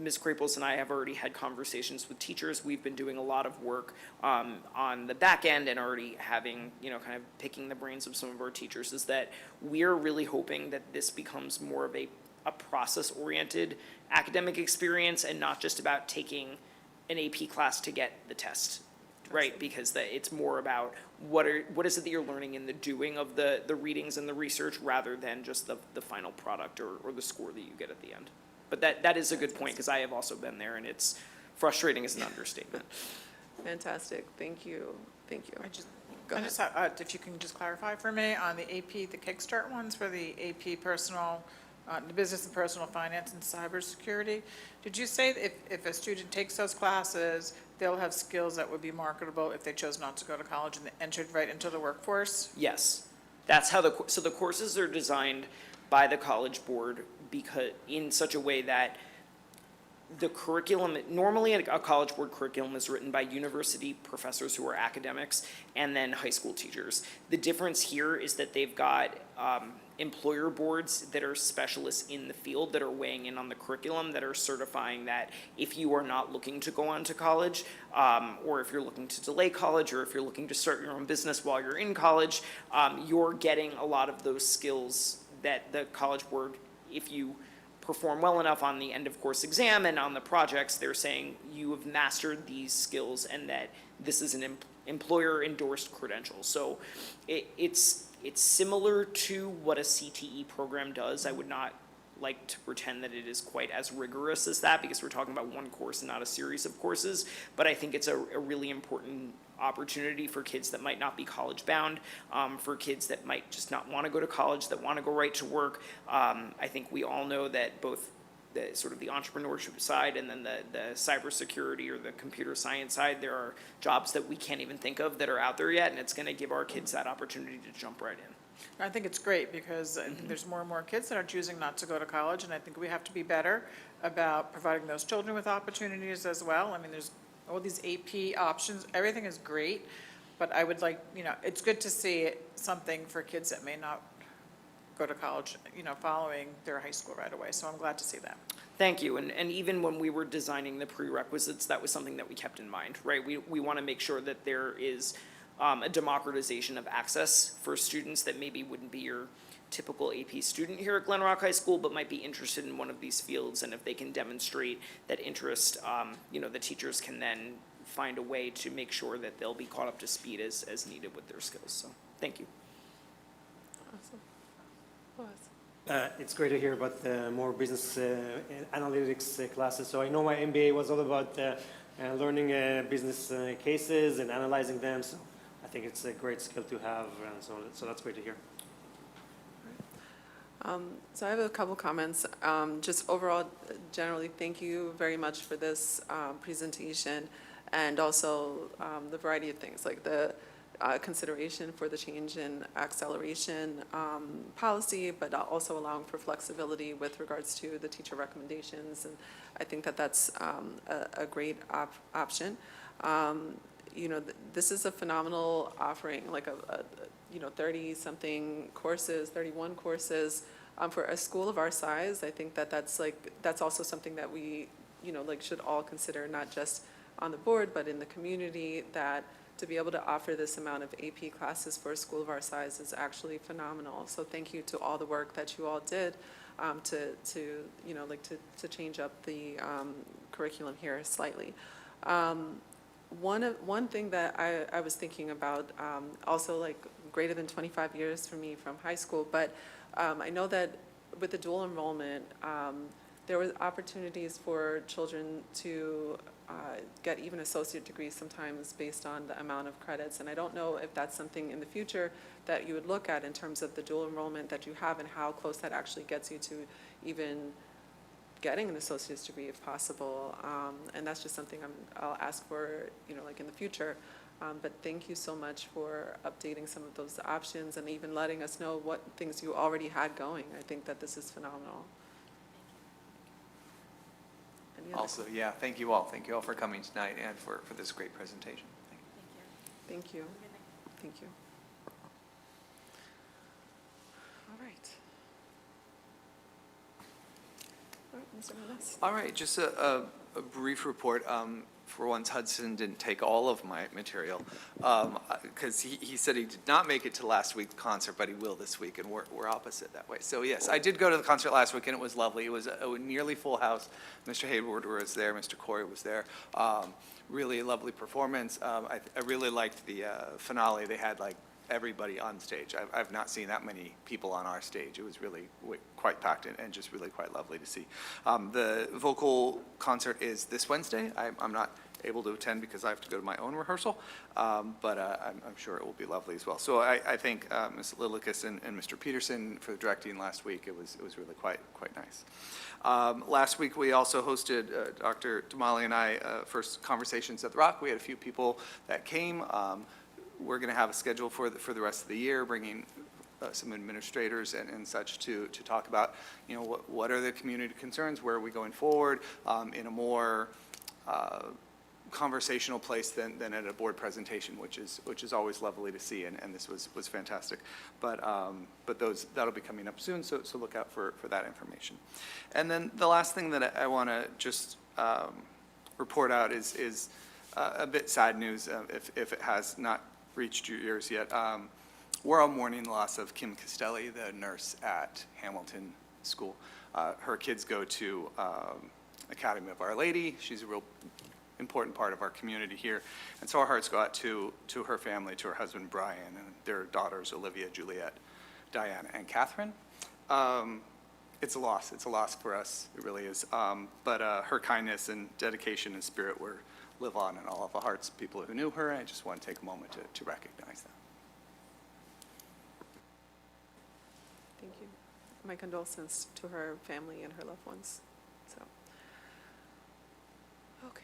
Ms. Kraples and I have already had conversations with teachers. We've been doing a lot of work on the back end and already having, kind of picking the brains of some of our teachers, is that we're really hoping that this becomes more of a process-oriented academic experience and not just about taking an AP class to get the test, right? Because it's more about what is it that you're learning in the doing of the readings and the research rather than just the final product or the score that you get at the end. But that is a good point, because I have also been there, and it's frustrating is an understatement. Fantastic, thank you, thank you. Go I ahead. just have, if you can just clarify for me on the AP, the Kickstart ones for the AP personal, the business and personal finance and cybersecurity. Did you say that if a student takes those classes, they'll have skills that would be marketable if they chose not to go to college and they entered right into the workforce? Yes, that's how the courses are designed by the College Board, because in such a way that the curriculum, normally a College Board curriculum is written by university professors who are academics and then high school teachers. The difference here is that they've got employer boards that are specialists in the field that are weighing in on the curriculum, that are certifying that if you are not looking to go on to college, or if you're looking to delay college, or if you're looking to start your own business while you're in college, you're getting a lot of those skills that the College Board, if you perform well enough on the end of course exam and on the projects, they're saying you have mastered these skills and that this is an employer endorsed credential. So it's similar to what a CTE program does. I would not like to pretend that it is quite as rigorous as that, because we're talking about one course and not a series of courses, but I think it's a really important opportunity for kids that might not be college bound, for kids that might just not want to go to college, that want to go right to work. I think we all know that both the sort of the entrepreneurship side and then the cybersecurity or the computer science side, there are jobs that we can't even think of that are out there yet, and it's going to give our kids that opportunity to jump right in. I think it's great because I think there's more and more kids that are choosing not to go to college, and I think we have to be better about providing those children with opportunities as well. I mean, there's all these AP options, everything is great, but I would like, it's good to see something for kids that may not go to college, following their high school right away, so I'm glad to see that. Thank you, and even when we were designing the prerequisites, that was something that we kept in mind, right? We want to make sure that there is a democratization of access for students that maybe wouldn't be your typical AP student here at Glen Rock High School, but might be interested in one of these fields, and if they can demonstrate that interest, the teachers can then find a way to make sure that they'll be caught up to speed as needed with their skills. So, thank you. Awesome. Boaz. It's great to hear about the more business and analytics classes. So I know my MBA was all about learning business cases and analyzing them. So I think it's a great skill to have, and so that's great to hear. So I have a couple comments. Just overall, generally, thank you very much for this presentation, and also the variety of things, like the consideration for the change in acceleration policy, but also allowing for flexibility with regards to the teacher recommendations. And I think that that's a great option. This is a phenomenal offering, like 30-something courses, 31 courses. For a school of our size, I think that that's also something that we, should all consider, not just on the board, but in the community, that to be able to offer this amount of AP classes for a school of our size is actually phenomenal. So thank you to all the work that you all did to change up the curriculum here slightly. One thing that I was thinking about, also like greater than 25 years for me from high school, but I know that with the dual enrollment, there were opportunities for children to get even associate degrees sometimes based on the amount of credits. And I don't know if that's something in the future that you would look at in terms of the dual enrollment that you have and how close that actually gets you to even getting an associate's degree if possible. And that's just something I'll ask for, like in the future. But thank you so much for updating some of those options and even letting us know what things you already had going. I think that this is phenomenal. Also, yeah, thank you all. Thank you all for coming tonight and for this great presentation. Thank you. Thank you. Mr. Nunes? All right, just a brief report. For once, Hudson didn't take all of my material, because he said he did not make it to last week's concert, but he will this week, and we're opposite that way. So yes, I did go to the concert last week, and it was lovely. It was a nearly full house. Mr. Hayward was there, Mr. Corey was there. Really lovely performance. I really liked the finale. They had like everybody on stage. I've not seen that many people on our stage. It was really quite packed and just really quite lovely to see. The vocal concert is this Wednesday. I'm not able to attend because I have to go to my own rehearsal, but I'm sure it will be lovely as well. So I thank Ms. Lilikis and Mr. Peterson for directing last week. It was really quite nice. Last week, we also hosted, Dr. Damali and I, first Conversations at the Rock. We had a few people that came. We're going to have a schedule for the rest of the year, bringing some administrators and such to talk about, what are the community concerns, where are we going forward, in a more conversational place than at a board presentation, which is always lovely to see, and this was fantastic. But that'll be coming up soon, so look out for that information. And then the last thing that I want to just report out is a bit sad news, if it has not reached your ears yet. We're all mourning the loss of Kim Castelli, the nurse at Hamilton School. Her kids go to Academy of Our Lady. She's a real important part of our community here. And so our hearts go out to her family, to her husband Brian, and their daughters Olivia, Juliet, Diana, and Catherine. It's a loss. It's a loss for us. It really is. But her kindness and dedication and spirit live on in all of our hearts, people who knew her, and I just want to take a moment to recognize that. Thank you. My condolences to her family and her loved ones. So, okay.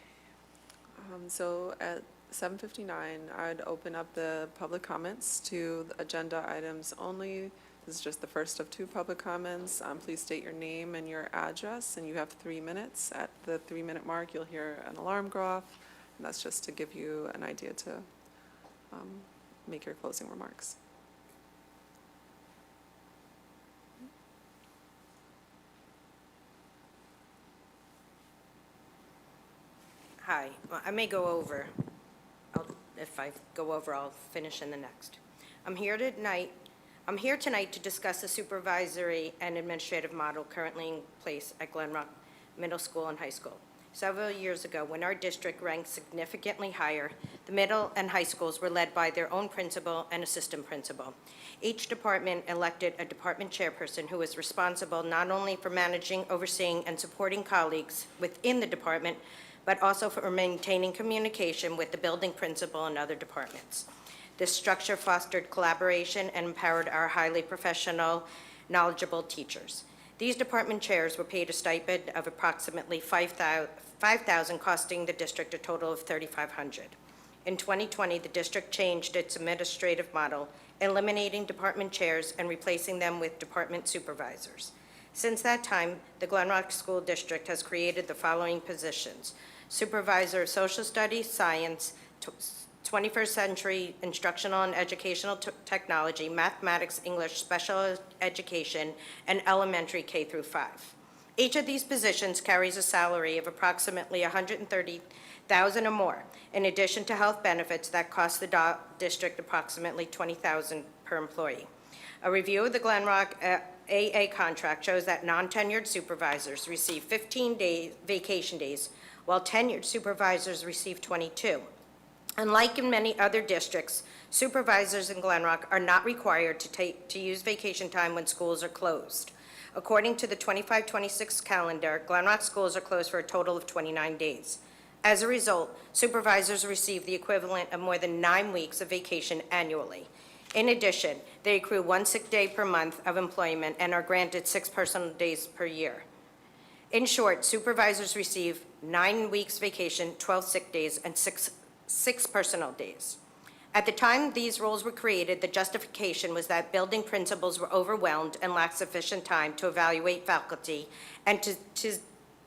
So at 7:59, I'd open up the public comments to the agenda items only. This is just the first of 2 public comments. Please state your name and your address, and you have 3 minutes. At the 3-minute mark, you'll hear an alarm go off, and that's just to give you an idea to make your closing remarks. Hi, well, I may go over. If I go over, I'll finish in the next. I'm here tonight to discuss the supervisory and administrative model currently in place at Glen Rock Middle School and High School. Several years ago, when our district ranked significantly higher, the middle and high schools were led by their own principal and assistant principal. Each department elected a department chairperson who was responsible not only for managing, overseeing, and supporting colleagues within the department, but also for maintaining communication with the building principal and other departments. This structure fostered collaboration and empowered our highly professional, knowledgeable teachers. These department chairs were paid a stipend of approximately $5,000, costing the district a total of $3,500. In 2020, the district changed its administrative model, eliminating department chairs and replacing them with department supervisors. Since that time, the Glen Rock School District has created the following positions: Supervisor of Social Studies, Science, 21st Century Instructional and Educational Technology, Mathematics, English, Special Education, and Elementary K through 5. Each of these positions carries a salary of approximately $130,000 or more, in addition to health benefits that cost the district approximately $20,000 per employee. A review of the Glen Rock AA contract shows that non-tenured supervisors receive 15 vacation days, while tenured supervisors receive 22. Unlike in many other districts, supervisors in Glen Rock are not required to use vacation time when schools are closed. According to the 25-26 calendar, Glen Rock schools are closed for a total of 29 days. As a result, supervisors receive the equivalent of more than 9 weeks of vacation annually. In addition, they accrue 1 sick day per month of employment and are granted 6 personal days per year. In short, supervisors receive 9 weeks vacation, 12 sick days, and six personal days. At the time these roles were created, the justification was that building principals were overwhelmed and lacked sufficient time to evaluate faculty and to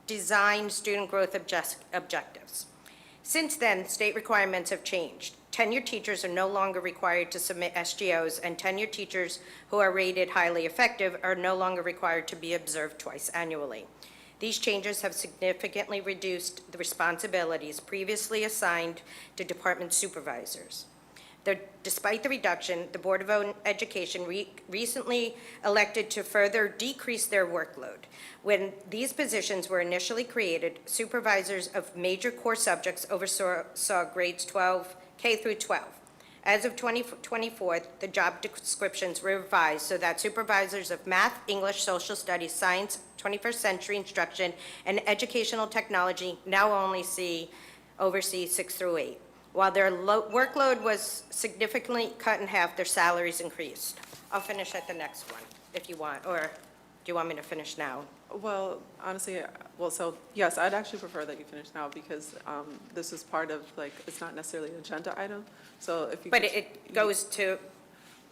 design student growth objectives. Since then, state requirements have changed. Tenured teachers are no longer required to submit SGOs, and tenured teachers who are rated highly effective are no longer required to be observed twice annually. These changes have significantly reduced the responsibilities previously assigned to department supervisors. Despite the reduction, the Board of Education recently elected to further decrease their workload. When these positions were initially created, supervisors of major core subjects oversaw grades 12, K through 12. As of 2024, the job descriptions were revised so that supervisors of math, English, social studies, science, 21st century instruction, and educational technology now only oversee 6 through 8. While their workload was significantly cut in half, their salaries increased. I'll finish at the next one, if you want, or do you want me to finish now? Well, honestly, so, yes, I'd actually prefer that you finish now because this is part of, like, it's not necessarily an agenda item, so if you. But could- it goes to,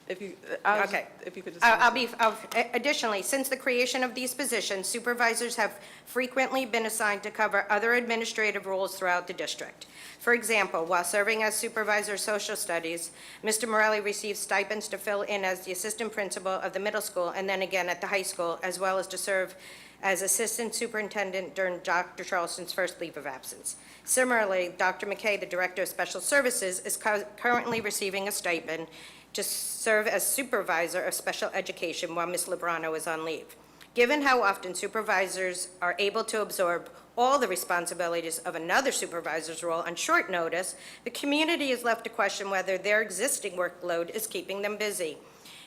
If you, okay. if you could just. Additionally, since the creation of these positions, supervisors have frequently been assigned to cover other administrative roles throughout the district. For example, while serving as supervisor of social studies, Mr. Morelli received stipends to fill in as the assistant principal of the middle school and then again at the high school, as well as to serve as assistant superintendent during Dr. Charleston's first leave of absence. Similarly, Dr. McKay, the director of special services, is currently receiving a stipend to serve as supervisor of special education while Ms. Lebrano is on leave. Given how often supervisors are able to absorb all the responsibilities of another supervisor's role on short notice, the community is left to question whether their existing workload is keeping them busy.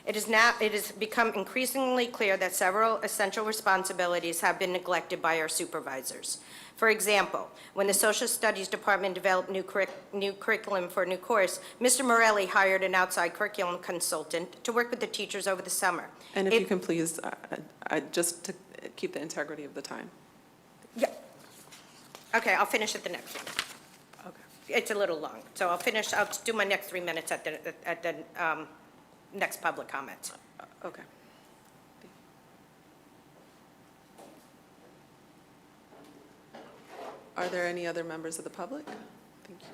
It has become increasingly clear that several essential responsibilities have been neglected by our supervisors. For example, when the Social Studies Department developed new curriculum for a new course, Mr. Morelli hired an outside curriculum consultant to work with the teachers over the summer. And if you can please, just to keep the integrity of the time. Yeah. Okay, I'll finish at the next one. Okay. It's a little long, so I'll do my next 3 minutes at the next public comment. Okay. Are there any other members of the public? Thank you.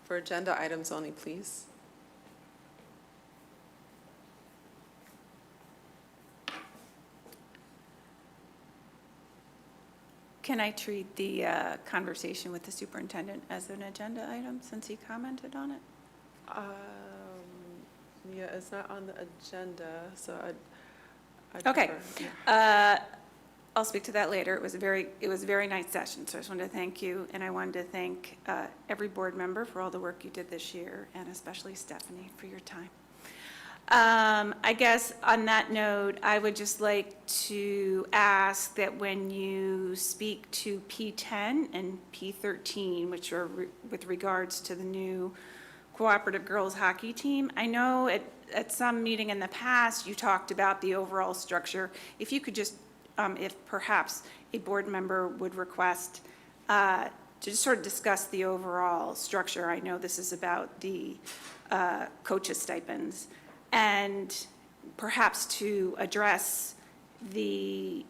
For agenda items only, please. Can I treat the conversation with the superintendent as an agenda item since he commented on it? Yeah, it's not on the agenda, so I'd Okay. prefer, yeah. I'll speak to that later. It was a very nice session, so I just wanted to thank you, and I wanted to thank every board member for all the work you did this year, and especially Stephanie for your time. I guess on that note, I would just like to ask that when you speak to P10 and P13, which are with regards to the new cooperative girls hockey team, I know at some meeting in the past, you talked about the overall structure. If you could just, if perhaps a board member would request to just sort of discuss the overall structure. I know this is about the coaches' stipends. And perhaps to address they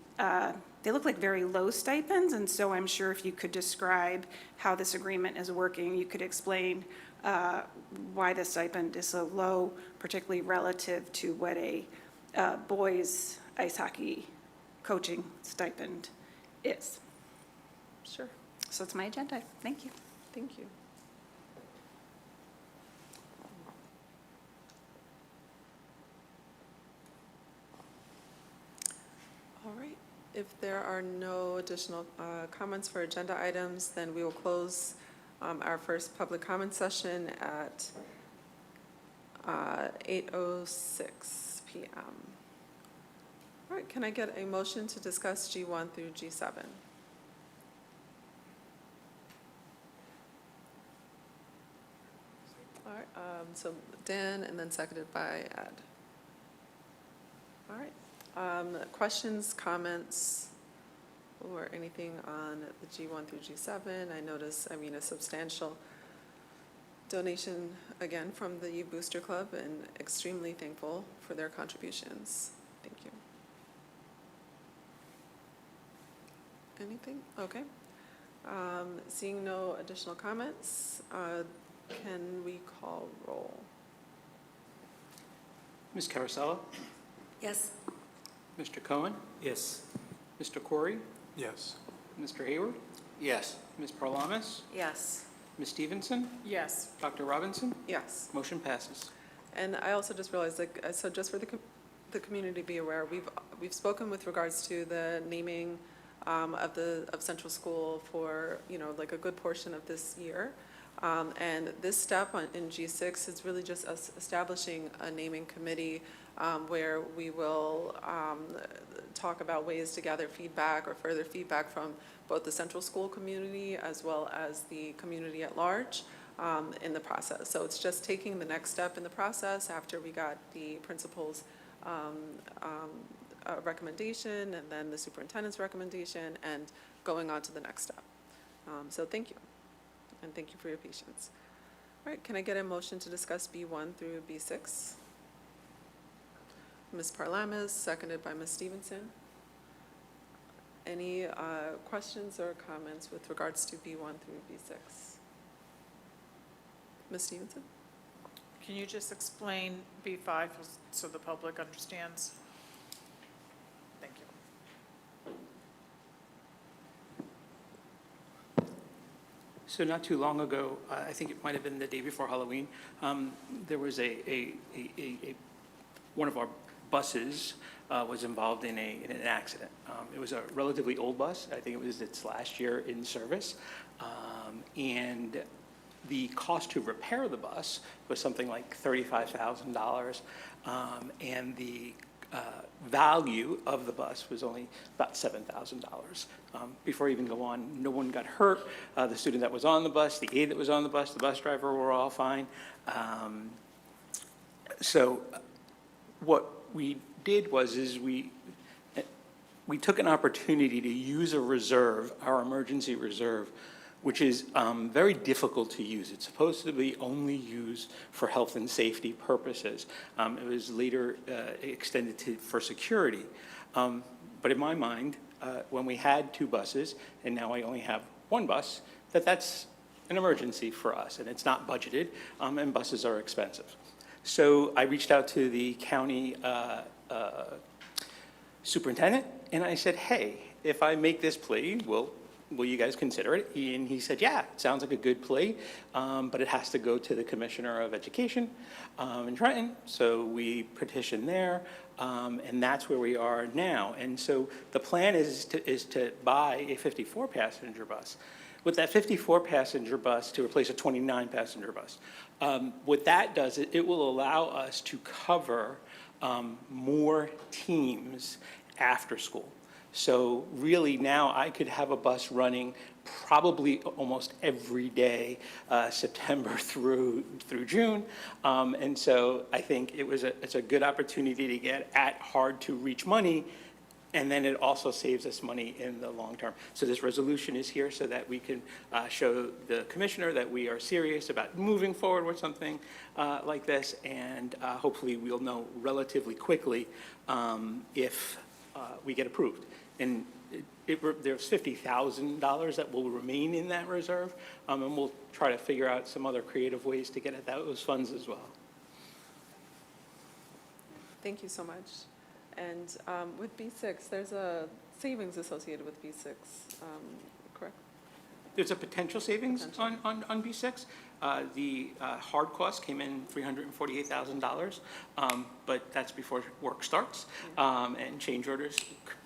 look like very low stipends, and so I'm sure if you could describe how this agreement is working, you could explain why the stipend is so low, particularly relative to what a boys ice hockey coaching stipend is. Sure. So it's my agenda. Thank you. Thank you. All right. If there are no additional comments for agenda items, then we will close our first public comment session at 8:06 p.m. All right, can I get a motion to discuss G1 through G7? All right, so Dan, and then seconded by Ed. All right. Questions, comments, or anything on the G1 through G7? I notice, a substantial donation again from the Youth Booster Club, and extremely thankful for their contributions. Thank you. Anything? Okay. Seeing no additional comments, can we call roll? Ms. Carosella? Yes. Mr. Cohen? Yes. Mr. Corey? Yes. Mr. Hayward? Yes. Ms. Paralamas? Yes. Ms. Stevenson? Yes. Dr. Robinson? Yes. Motion passes. And I also just realized, like, so just for the community to be aware, we've spoken with regards to the naming of Central School for, like a good portion of this year. And this step in G6 is really just us establishing a naming committee where we will talk about ways to gather feedback or further feedback from both the Central School community as well as the community at large in the process. So it's just taking the next step in the process after we got the principal's recommendation and then the superintendent's recommendation and going on to the next step. So thank you, and thank you for your patience. All right, can I get a motion to discuss B1 through B6? Ms. Paralamas, seconded by Ms. Stevenson. Any questions or comments with regards to B1 through B6? Ms. Stevenson? Can you just explain B5 so the public understands? Thank you. So not too long ago, I think it might have been the day before Halloween, there was one of our buses was involved in an accident. It was a relatively old bus. I think it was its last year in service. And the cost to repair the bus was something like $35,000. And the value of the bus was only about $7,000. Before I even go on, no one got hurt. The student that was on the bus, the aide that was on the bus driver were all fine. So what we did was we took an opportunity to use a reserve, our emergency reserve, which is very difficult to use. It's supposed to be only used for health and safety purposes. It was later extended for security. But in my mind, when we had two buses, and now I only have one bus, that's an emergency for us, and it's not budgeted, and buses are expensive. So I reached out to the county superintendent, and I said, hey, if I make this plea, will you guys consider it? And he said, yeah, it sounds like a good plea, but it has to go to the Commissioner of Education in Trenton. So we petitioned there, and that's where we are now. And so the plan is to buy a 54-passenger bus. With that 54-passenger bus to replace a 29-passenger bus. What that does, it will allow us to cover more teams after school. So really now I could have a bus running probably almost every day, September through June. And so I think it's a good opportunity to get at hard to reach money. And then it also saves us money in the long term. So this resolution is here so that we can show the commissioner that we are serious about moving forward with something like this. And hopefully we'll know relatively quickly if we get approved. And there's $50,000 that will remain in that reserve. And we'll try to figure out some other creative ways to get at those funds as well. Thank you so much. And with B6, there's a savings associated with B6, correct? There's a potential savings on B6. The hard cost came in $348,000, but that's before work starts, and change orders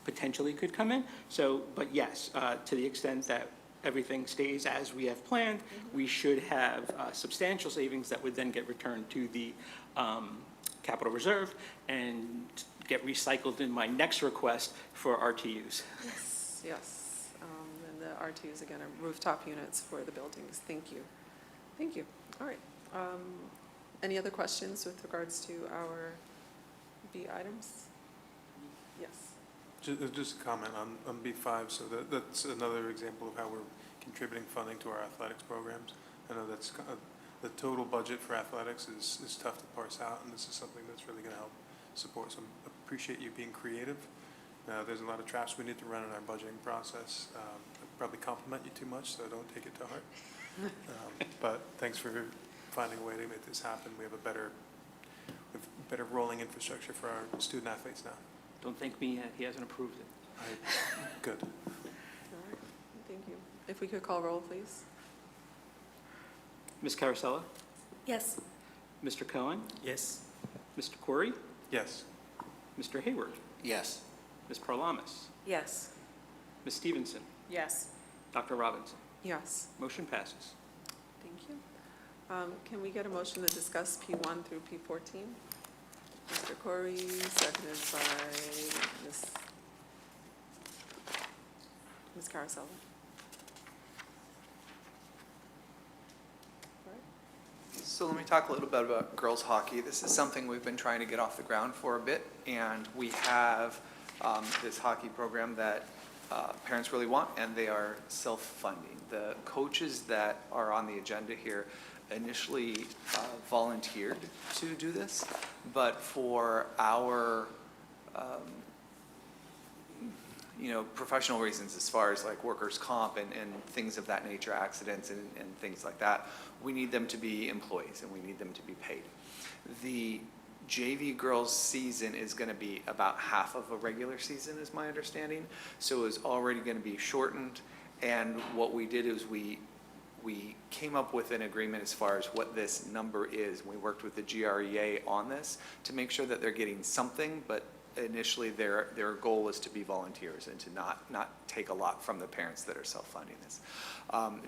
potentially could come in. So, but yes, to the extent that everything stays as we have planned, we should have substantial savings that would then get returned to the capital reserve and get recycled in my next request for RTUs. Yes, yes. And the RTUs, again, are rooftop units for the buildings. Thank you. Thank you. All right. Any other questions with regards to our B items? Yes. Just a comment on B5. So that's another example of how we're contributing funding to our athletics programs. I know that's the total budget for athletics is tough to parse out, and this is something that's really going to help support. So I appreciate you being creative. There's a lot of traps we need to run in our budgeting process. I probably compliment you too much, so don't take it to heart. But thanks for finding a way to make this happen. We have a better rolling infrastructure for our student athletes now. Don't thank me yet. He hasn't approved it. Good. If we could call roll, please. Ms. Carosella? Yes. Mr. Cohen? Yes. Mr. Corey? Yes. Mr. Hayward? Yes. Ms. Paralamas? Yes. Ms. Stevenson? Yes. Dr. Robinson? Yes, Motion passes. thank you. Can we get a motion to discuss P1 through P14? Mr. Corey, seconded by Ms. Carosella. So let me talk a little bit about girls hockey. This is something we've been trying to get off the ground for a bit, and we have this hockey program that parents really want, and they are self-funding. The coaches that are on the agenda here initially volunteered to do this, but for our professional reasons as far as like workers' comp and things of that nature, accidents and things like that, we need them to be employees and we need them to be paid. The JV girls season is going to be about half of a regular season is my understanding, so it's already going to be shortened, and what we did is we came up with an agreement as far as what this number is. We worked with the GREA on this to make sure that they're getting something, but initially their goal was to be volunteers and to not take a lot from the parents that are self-funding this.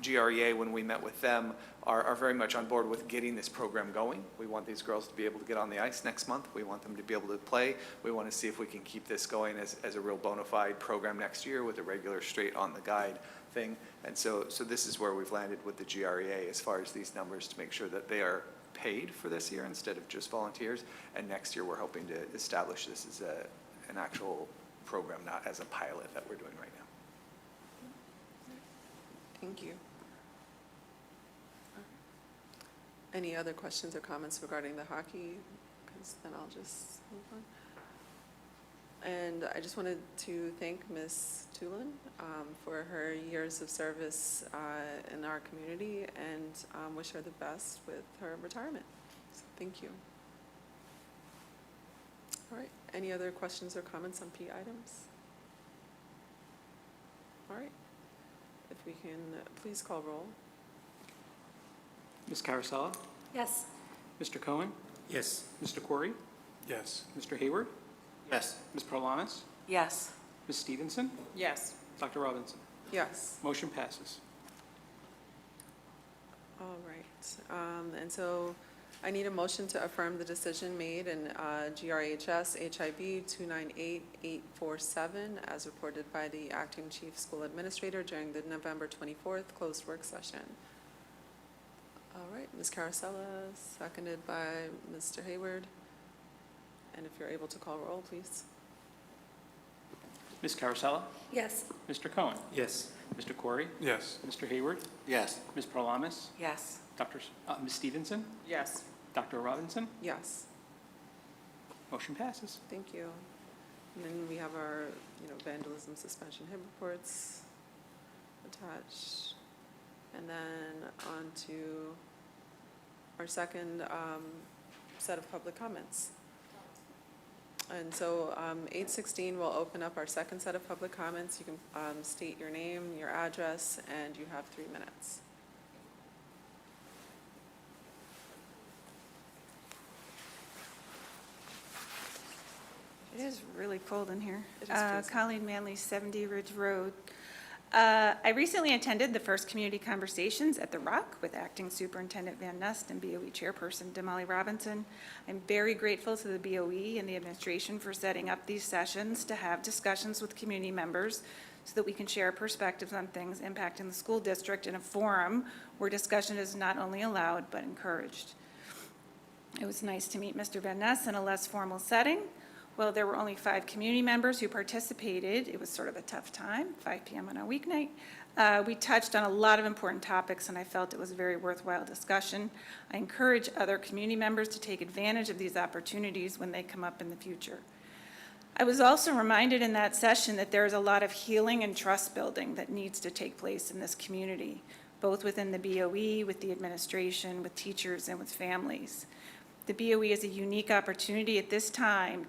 GREA, when we met with them, are very much on board with getting this program going. We want these girls to be able to get on the ice next month. We want them to be able to play. We want to see if we can keep this going as a real bona fide program next year with a regular straight on the guide thing. And so this is where we've landed with the GREA as far as these numbers to make sure that they are paid for this year instead of just volunteers. And next year, we're hoping to establish this as an actual program, not as a pilot that we're doing right now. Thank you. Any other questions or comments regarding the hockey? Because then I'll just move on. And I just wanted to thank Ms. Tulin for her years of service in our community and wish her the best with her retirement. So thank you. All right, any other questions or comments on P items? All right, if we can please call roll. Ms. Carosella? Yes. Mr. Cohen? Yes. Mr. Corey? Yes. Mr. Hayward? Yes. Ms. Paralamas? Yes. Ms. Stevenson? Yes. Dr. Robinson? Yes. Motion passes. All right, and so I need a motion to affirm the decision made in GRHS HIB 298847 as reported by the acting chief school administrator during the November 24th closed work session. All right, Ms. Carosella, seconded by Mr. Hayward. And if you're able to call roll, please. Ms. Carosella? Yes. Mr. Cohen? Yes. Mr. Corey? Yes. Mr. Hayward? Yes. Ms. Paralamas? Yes. Ms. Stevenson? Yes. Dr. Robinson? Yes, Motion passes. thank you. And then we have our, vandalism suspension hip reports attached. And then on to our second set of public comments. And so 8:16 will open up our second set of public comments. You can state your name, your address, and you have 3 minutes. It is really cold in here. It is freezing. Colleen Manley, 70 Ridge Road. I recently attended the first community conversations at The Rock with Acting Superintendent Van Nest and BOE Chairperson Damali Robinson. I'm very grateful to the BOE and the administration for setting up these sessions to have discussions with community members so that we can share perspectives on things impacting the school district in a forum where discussion is not only allowed but encouraged. It was nice to meet Mr. Van Ness in a less formal setting. Well, there were only 5 community members who participated. It was sort of a tough time, 5 p.m. on a weeknight. We touched on a lot of important topics, and I felt it was a very worthwhile discussion. I encourage other community members to take advantage of these opportunities when they come up in the future. I was also reminded in that session that there is a lot of healing and trust building that needs to take place in this community, both within the BOE, with the administration, with teachers, and with families. The BOE is a unique opportunity at this time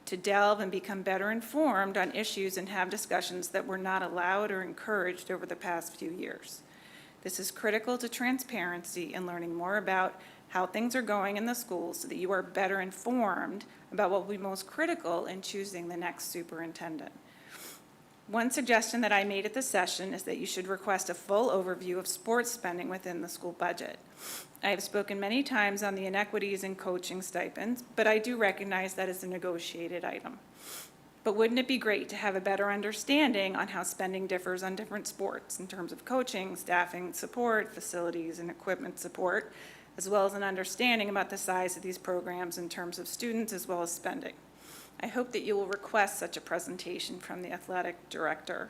to delve and become better informed on issues and have discussions that were not allowed or encouraged over the past few years. This is critical to transparency and learning more about how things are going in the schools so that you are better informed about what will be most critical in choosing the next superintendent. One suggestion that I made at the session is that you should request a full overview of sports spending within the school budget. I have spoken many times on the inequities in coaching stipends, but I do recognize that is a negotiated item. But wouldn't it be great to have a better understanding on how spending differs on different sports in terms of coaching, staffing support, facilities and equipment support, as well as an understanding about the size of these programs in terms of students as well as spending? I hope that you will request such a presentation from the athletic director.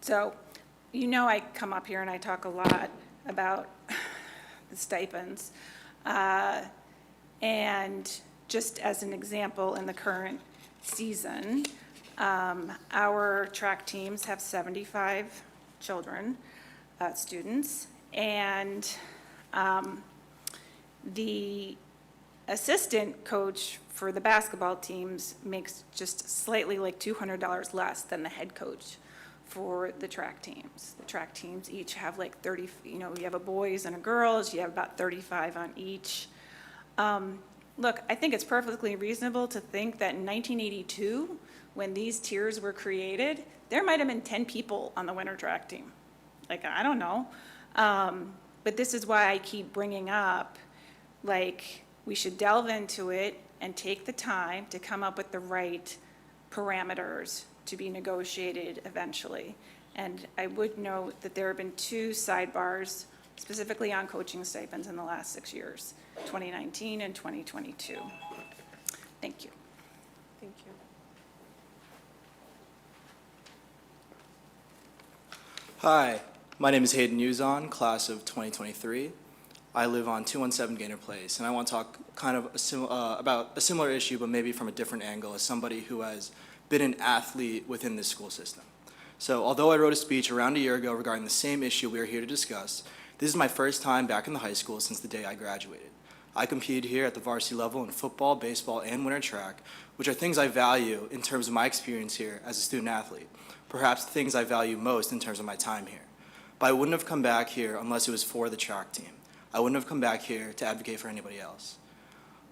So, you know, I come up here and I talk a lot about the stipends. And just as an example, in the current season, our track teams have 75 children, students, and the assistant coach for the basketball teams makes just slightly like $200 less than the head coach for the track teams. The track teams each have like 30, you know, you have a boys and a girls, you have about 35 on each. Look, I think it's perfectly reasonable to think that in 1982, when these tiers were created, there might have been 10 people on the winter track team. Like, I don't know. But this is why I keep bringing up, like, we should delve into it and take the time to come up with the right parameters to be negotiated eventually. And I would note that there have been 2 sidebars specifically on coaching stipends in the last 6 years, 2019 and 2022. Thank you. Thank you. Hi, my name is Hayden Uzon, class of 2023. I live on 217 Gaynor Place, and I want to talk kind of about a similar issue, but maybe from a different angle, as somebody who has been an athlete within this school system. So although I wrote a speech around a year ago regarding the same issue we are here to discuss, this is my first time back in the high school since the day I graduated. I competed here at the varsity level in football, baseball, and winter track, which are things I value in terms of my experience here as a student athlete, perhaps the things I value most in terms of my time here. But I wouldn't have come back here unless it was for the track team. I wouldn't have come back here to advocate for anybody else.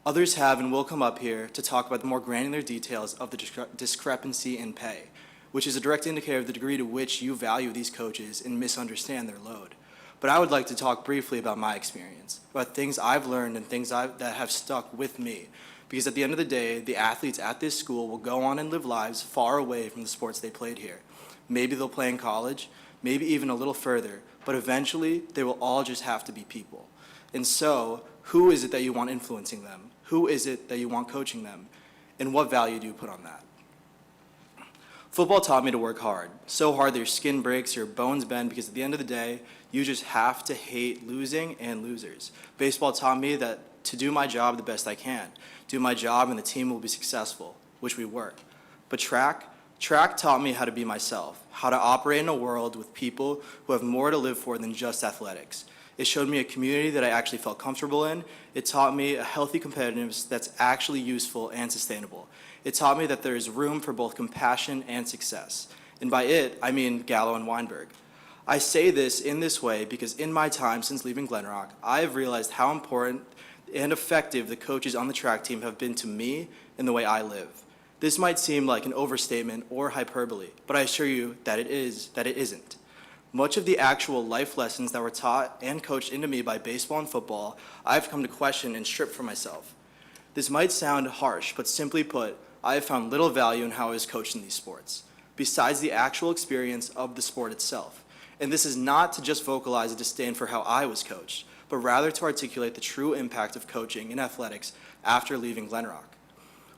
Others have and will come up here to talk about the more granular details of the discrepancy in pay, which is a direct indicator of the degree to which you value these coaches and misunderstand their load. But I would like to talk briefly about my experience, about things I've learned and things that have stuck with me. Because at the end of the day, the athletes at this school will go on and live lives far away from the sports they played here. Maybe they'll play in college, maybe even a little further, but eventually they will all just have to be people. And so, who is it that you want influencing them? Who is it that you want coaching them? And what value do you put on that? Football taught me to work hard, so hard that your skin breaks, your bones bend, because at the end of the day, you just have to hate losing and losers. Baseball taught me that to do my job the best I can, do my job and the team will be successful, which we were. But track taught me how to be myself, how to operate in a world with people who have more to live for than just athletics. It showed me a community that I actually felt comfortable in. It taught me a healthy competitiveness that's actually useful and sustainable. It taught me that there is room for both compassion and success. And by it, I mean Gallo and Weinberg. I say this in this way because in my time since leaving Glen Rock, I have realized how important and effective the coaches on the track team have been to me in the way I live. This might seem like an overstatement or hyperbole, but I assure you that it isn't. Much of the actual life lessons that were taught and coached into me by baseball and football, I've come to question and strip for myself. This might sound harsh, but simply put, I have found little value in how I was coached in these sports, besides the actual experience of the sport itself. And this is not to just vocalize a disdain for how I was coached, but rather to articulate the true impact of coaching in athletics after leaving Glen Rock.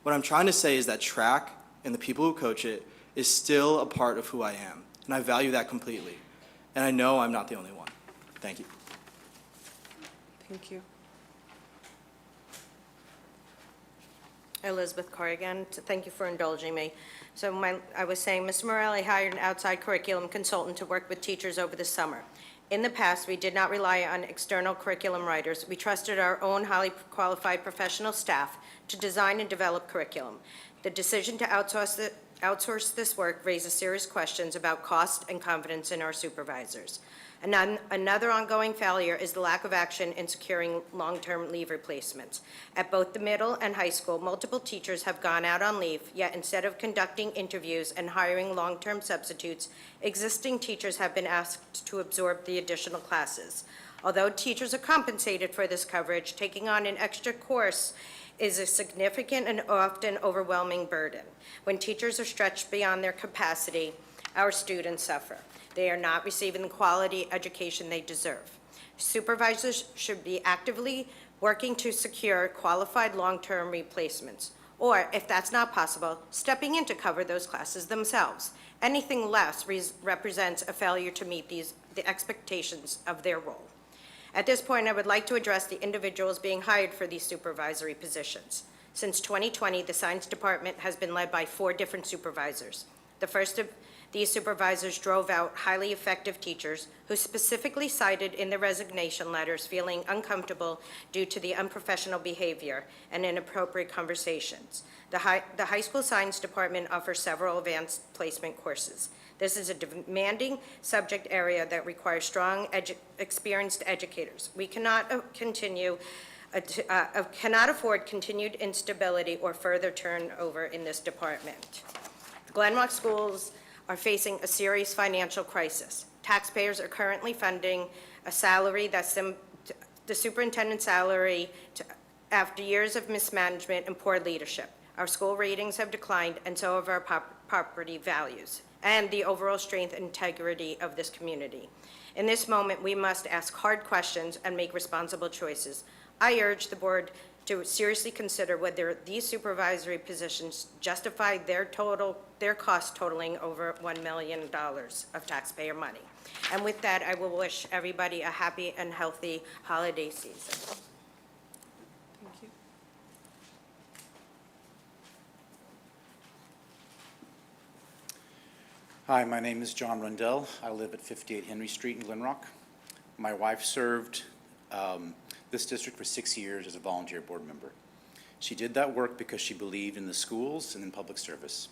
What I'm trying to say is that track and the people who coach it is still a part of who I am, and I value that completely. And I know I'm not the only one. Thank you. Thank you. Elizabeth Corrigan, thank you for indulging me. So I was saying, Mr. Morelli hired an outside curriculum consultant to work with teachers over the summer. In the past, we did not rely on external curriculum writers. We trusted our own highly qualified professional staff to design and develop curriculum. The decision to outsource this work raises serious questions about cost and confidence in our supervisors. Another ongoing failure is the lack of action in securing long-term leave replacements. At both the middle and high school, multiple teachers have gone out on leave, yet instead of conducting interviews and hiring long-term substitutes, existing teachers have been asked to absorb the additional classes. Although teachers are compensated for this coverage, taking on an extra course is a significant and often overwhelming burden. When teachers are stretched beyond their capacity, our students suffer. They are not receiving the quality education they deserve. Supervisors should be actively working to secure qualified long-term replacements, or if that's not possible, stepping in to cover those classes themselves. Anything less represents a failure to meet the expectations of their role. At this point, I would like to address the individuals being hired for these supervisory positions. Since 2020, the science department has been led by 4 different supervisors. The first of these supervisors drove out highly effective teachers who specifically cited in their resignation letters feeling uncomfortable due to the unprofessional behavior and inappropriate conversations. The high school science department offers several advanced placement courses. This is a demanding subject area that requires strong, experienced educators. We cannot cannot afford continued instability or further turnover in this department. Glen Rock schools are facing a serious financial crisis. Taxpayers are currently funding a salary that's the superintendent's salary after years of mismanagement and poor leadership. Our school ratings have declined, and so have our property values and the overall strength and integrity of this community. In this moment, we must ask hard questions and make responsible choices. I urge the board to seriously consider whether these supervisory positions justify their cost totaling over $1 million of taxpayer money. And with that, I will wish everybody a happy and healthy holiday season. Thank you. Hi, my name is John Rundell. I live at 58 Henry Street in Glen Rock. My wife served this district for 6 years as a volunteer board member. She did that work because she believed in the schools and in public service.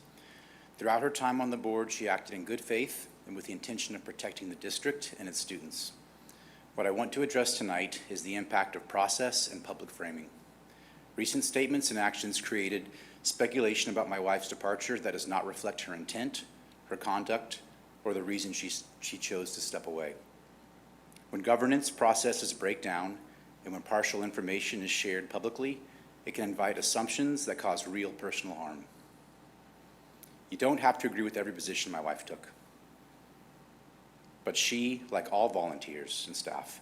Throughout her time on the board, she acted in good faith and with the intention of protecting the district and its students. What I want to address tonight is the impact of process and public framing. Recent statements and actions created speculation about my wife's departure that does not reflect her intent, her conduct, or the reason she chose to step away. When governance processes break down and when partial information is shared publicly, it can invite assumptions that cause real personal harm. You don't have to agree with every position my wife took. But she, like all volunteers and staff,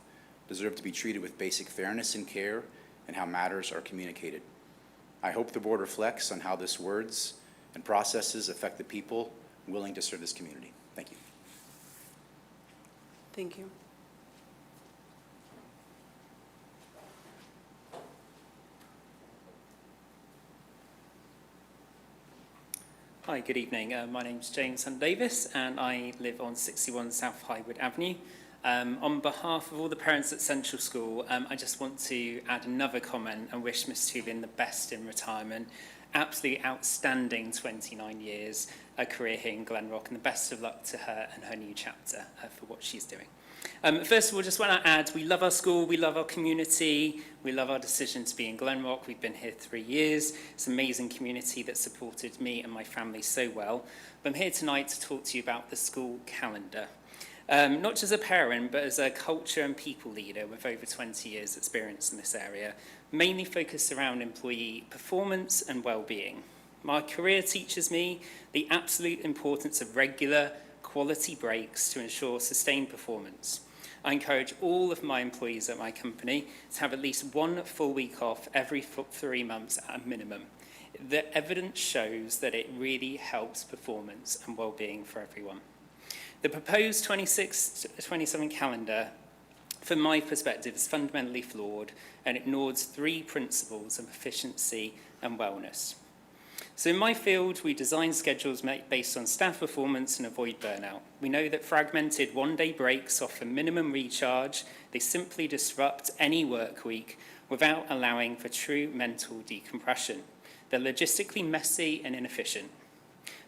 deserve to be treated with basic fairness and care and how matters are communicated. I hope the board reflects on how this words and processes affect the people willing to serve this community. Thank you. Thank you. Hi, good evening. My name's James Hunt Davis, and I live on 61 South Highwood Avenue. On behalf of all the parents at Central School, I just want to add another comment and wish Miss Tubin the best in retirement. Absolutely outstanding 29 years, a career here in Glen Rock, and the best of luck to her and her new chapter for what she's doing. First of all, just want to add, we love our school, we love our community, we love our decision to be in Glen Rock. We've been here 3 years. It's an amazing community that supported me and my family so well. But I'm here tonight to talk to you about the school calendar. Not just as a parent, but as a culture and people leader with over 20 years experience in this area, mainly focused around employee performance and well-being. My career teaches me the absolute importance of regular, quality breaks to ensure sustained performance. I encourage all of my employees at my company to have at least 1 full week off every 3 months at a minimum. The evidence shows that it really helps performance and well-being for everyone. The proposed 26-27 calendar, from my perspective, is fundamentally flawed and ignores 3 principles of efficiency and wellness. So in my field, we design schedules based on staff performance and avoid burnout. We know that fragmented one-day breaks offer minimum recharge. They simply disrupt any work week without allowing for true mental decompression. They're logistically messy and inefficient.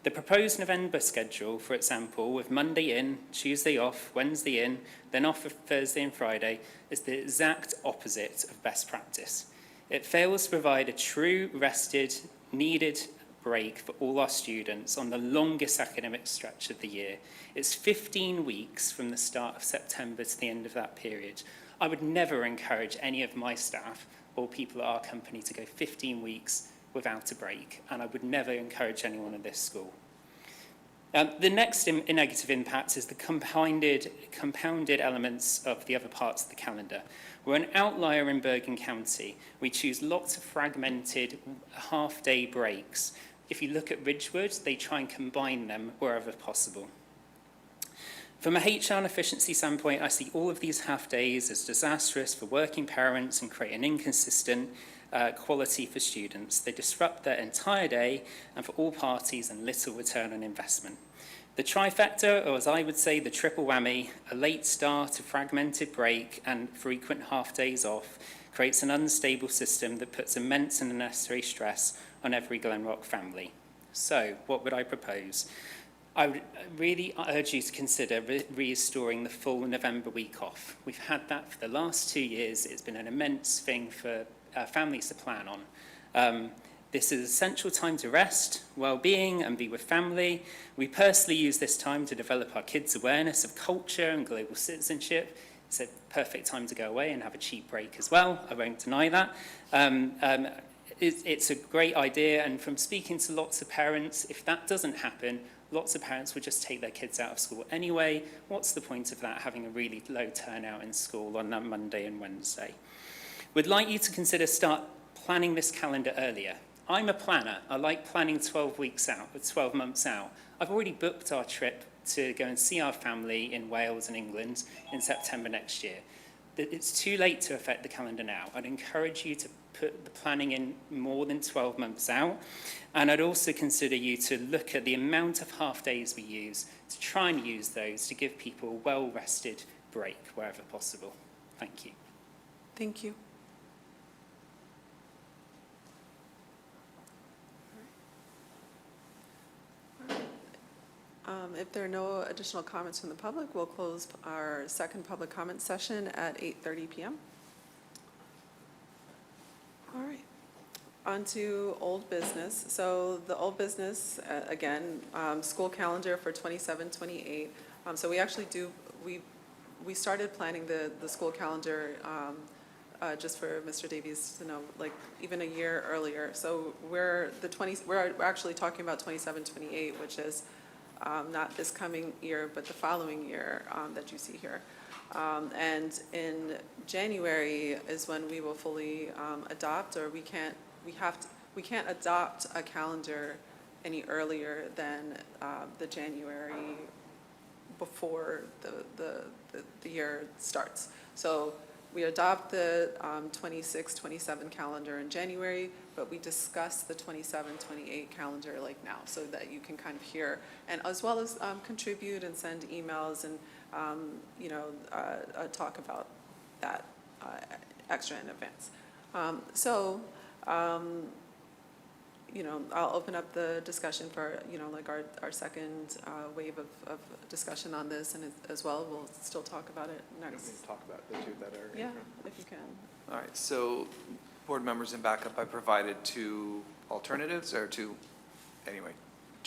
The proposed November schedule, for example, with Monday in, Tuesday off, Wednesday in, then off for Thursday and Friday, is the exact opposite of best practice. It fails to provide a true, rested, needed break for all our students on the longest academic stretch of the year. It's 15 weeks from the start of September to the end of that period. I would never encourage any of my staff or people at our company to go 15 weeks without a break, and I would never encourage anyone at this school. The next negative impact is the compounded elements of the other parts of the calendar. We're an outlier in Bergen County. We choose lots of fragmented half-day breaks. If you look at Ridgewood, they try and combine them wherever possible. From a HR and efficiency standpoint, I see all of these half-days as disastrous for working parents and create an inconsistent quality for students. They disrupt their entire day and for all parties and little return on investment. The trifecta, or as I would say, the triple whammy, a late start, a fragmented break, and frequent half days off, creates an unstable system that puts immense and unnecessary stress on every Glenrock family. So, what would I propose? I would really urge you to consider restoring the full November week off. We've had that for the last 2 years. It's been an immense thing for families to plan on. This is essential time to rest, well-being, and be with family. We personally use this time to develop our kids' awareness of culture and global citizenship. It's a perfect time to go away and have a cheap break as well. I won't deny that. It's a great idea, and from speaking to lots of parents, if that doesn't happen, lots of parents would just take their kids out of school anyway. What's the point of that, having a really low turnout in school on that Monday and Wednesday? We'd like you to consider start planning this calendar earlier. I'm a planner. I like planning 12 weeks out, or 12 months out. I've already booked our trip to go and see our family in Wales and England in September next year. It's too late to affect the calendar now. I'd encourage you to put the planning in more than 12 months out. And I'd also consider you to look at the amount of half days we use to try and use those to give people a well-rested break wherever possible. Thank you. Thank you. If there are no additional comments from the public, we'll close our second public comment session at 8:30 p.m. All right. On to old business. So the old business, again, school calendar for 27-28. So we actually we started planning the school calendar just for Mr. Davies to know, like even a year earlier. So we're actually talking about 27-28, which is not this coming year, but the following year that you see here. And in January is when we will fully adopt, or we can't adopt a calendar any earlier than the January before the year starts. So we adopt the 26-27 calendar in January, but we discuss the 27-28 calendar like now, so that you can kind of hear, and as well as contribute and send emails and talk about that extra in advance. I'll open up the discussion for, our second wave of discussion on this, and as well, we'll still talk about it next. Talk about the two that are. Yeah, if you can. All right, so board members in backup, I provided two alternatives, or two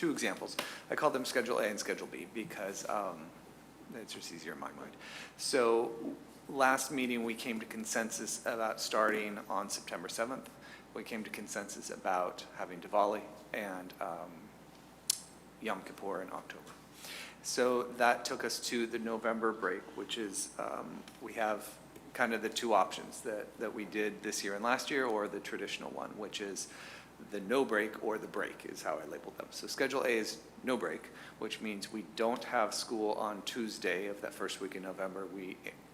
examples. I called them Schedule A and Schedule B because it's just easier in my mind. So last meeting, we came to consensus about starting on September 7th. We came to consensus about having Diwali and Yom Kippur in October. So that took us to the November break, which is, we have kind of the two options that we did this year and last year, or the traditional one, which is the no break or the break is how I labeled them. So Schedule A is no break, which means we don't have school on Tuesday of that first week in November,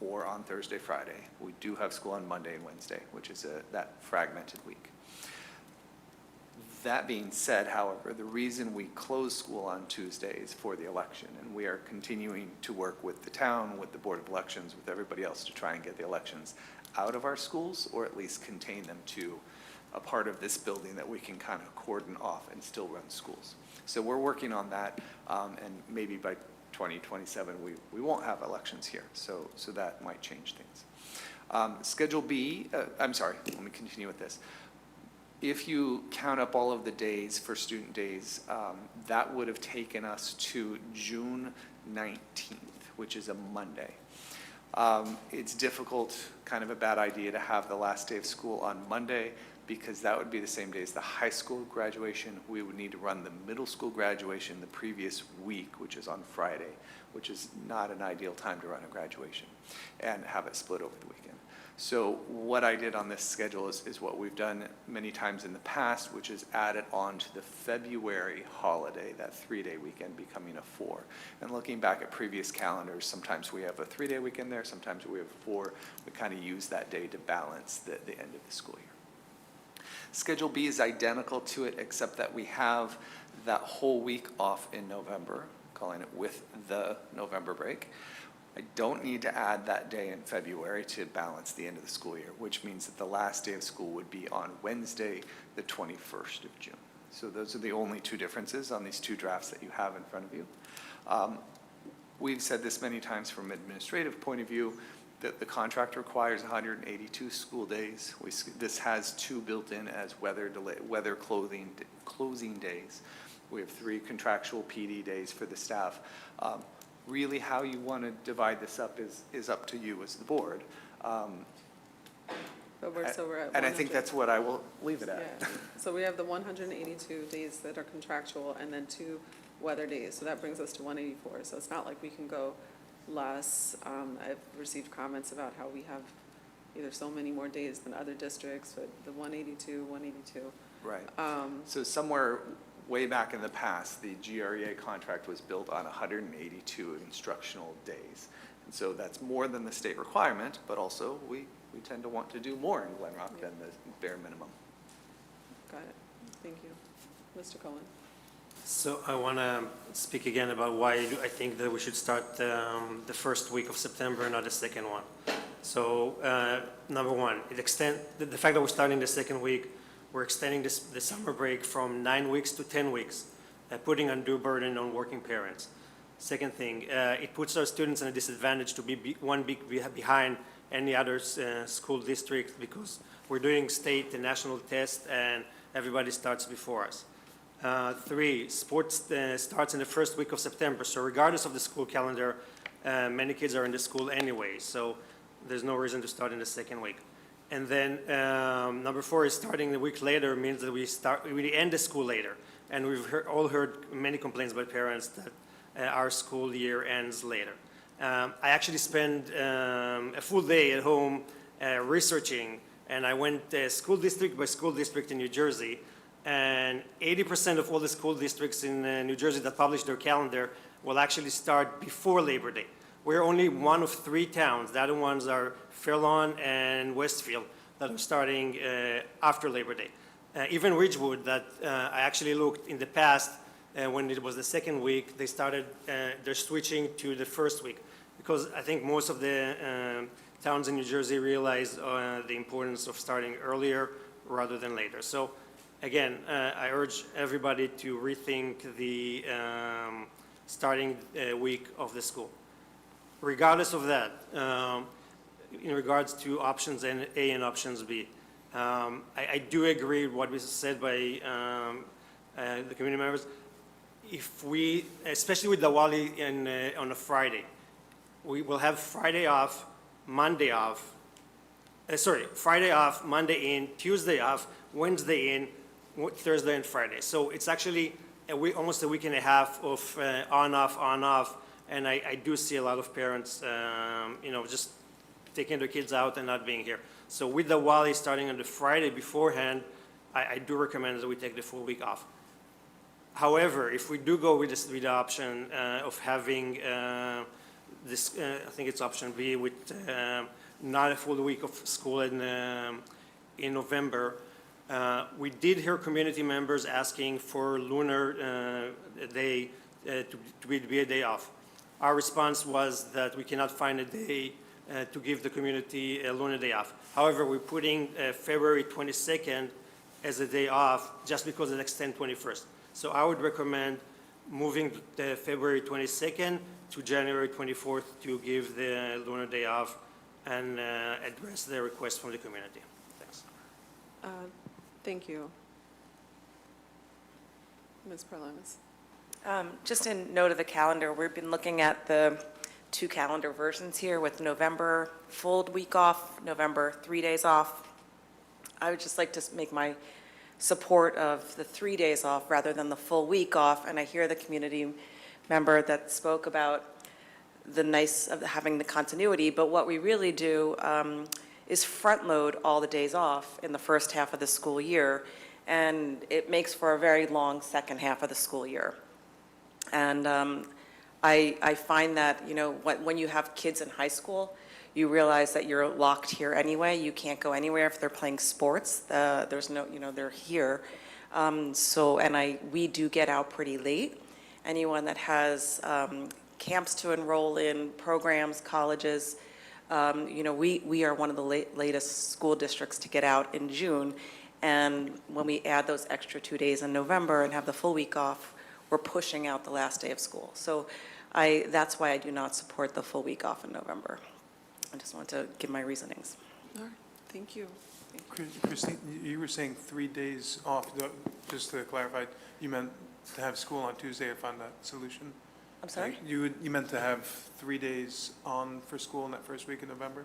or on Thursday, Friday. We do have school on Monday and Wednesday, which is that fragmented week. That being said, however, the reason we close school on Tuesday is for the election, and we are continuing to work with the town, with the Board of Elections, with everybody else to try and get the elections out of our schools, or at least contain them to a part of this building that we can kind of cordon off and still run schools. So we're working on that, and maybe by 2027, we won't have elections here, so that might change things. Schedule B, I'm sorry, let me continue with this. If you count up all of the days for student days, that would have taken us to June 19th, which is a Monday. It's difficult, kind of a bad idea to have the last day of school on Monday because that would be the same day as the high school graduation. We would need to run the middle school graduation the previous week, which is on Friday, which is not an ideal time to run a graduation, and have it split over the weekend. So what I did on this schedule is what we've done many times in the past, which is added on to the February holiday, that 3-day weekend becoming a 4. And looking back at previous calendars, sometimes we have a 3-day weekend there, sometimes we have 4. We kind of use that day to balance the end of the school year. Schedule B is identical to it, except that we have that whole week off in November, calling it with the November break. I don't need to add that day in February to balance the end of the school year, which means that the last day of school would be on Wednesday, the 21st of June. So those are the only two differences on these two drafts that you have in front of you. We've said this many times from an administrative point of view, that the contract requires 182 school days. This has 2 built in as weather closing days. We have 3 contractual PD days for the staff. Really, how you want to divide this up is up to you as the board. But we're at And I think 100 that's what I will leave it at. Yeah. So we have the 182 days that are contractual and then 2 weather days. So that brings us to 184. So it's not like we can go less. I've received comments about how we have either so many more days than other districts, but the 182. Right. So somewhere way back in the past, the GREA contract was built on 182 instructional days. And so that's more than the state requirement, but also we tend to want to do more in Glen Rock than the bare minimum. Got it. Thank you. Mr. Cohen. So I want to speak again about why I think that we should start the first week of September, not the second one. So number one, the fact that we're starting the second week, we're extending the summer break from 9 weeks to 10 weeks, putting undue burden on working parents. Second thing, it puts our students in a disadvantage to be one week behind any other school district because we're doing state and national tests and everybody starts before us. 3, sports starts in the first week of September, so regardless of the school calendar, many kids are in the school anyway, so there's no reason to start in the second week. And then number 4 is starting a week later means that we end the school later. And we've all heard many complaints by parents that our school year ends later. I actually spent a full day at home researching, and I went school district by school district in New Jersey, and 80% of all the school districts in New Jersey that publish their calendar will actually start before Labor Day. We're only one of 3 towns. The other ones are Fairlawn and Westfield that are starting after Labor Day. Even Ridgewood, that I actually looked in the past, when it was the second week, they're switching to the first week. Because I think most of the towns in New Jersey realize the importance of starting earlier rather than later. So again, I urge everybody to rethink the starting week of the school. Regardless of that, in regards to options A and options B, I do agree with what was said by the community members. If we, especially with Diwali on a Friday, we will have Friday off, Monday off, Friday off, Monday in, Tuesday off, Wednesday in, Thursday and Friday. So it's actually almost a week and a half of on, off. And I do see a lot of parents, just taking their kids out and not being here. So with the Diwali starting on the Friday beforehand, I do recommend that we take the full week off. However, if we do go with the option of having this, I think it's option B, with not a full week of school in November, We did hear community members asking for Lunar Day to be a day off. Our response was that we cannot find a day to give the community a Lunar Day off. However, we're putting February 22nd as a day off just because it extends 21st. So I would recommend moving the February 22nd to January 24th to give the Lunar Day off and address the request from the community. Thanks. Thank you. Ms. Parlamas? Just a note of the calendar, we've been looking at the 2 calendar versions here with November full week off, November 3 days off. I would just like to make my support of the 3 days off rather than the full week off. And I hear the community member that spoke about the nice of having the continuity, but what we really do is front load all the days off in the first half of the school year, and it makes for a very long second half of the school year. And I find that, you know, when you have kids in high school, you realize that you're locked here anyway. You can't go anywhere if they're playing sports. There's no, you know, they're here. We do get out pretty late. Anyone that has camps to enroll in, programs, colleges, you know, we are one of the latest school districts to get out in June. And when we add those extra 2 days in November and have the full week off, we're pushing out the last day of school. So that's why I do not support the full week off in November. I just want to give my reasonings. All right, thank you. Christine, you were saying 3 days off. Just to clarify, you meant to have school on Tuesday to find that solution? I'm sorry? You meant to have 3 days on for school in that first week in November?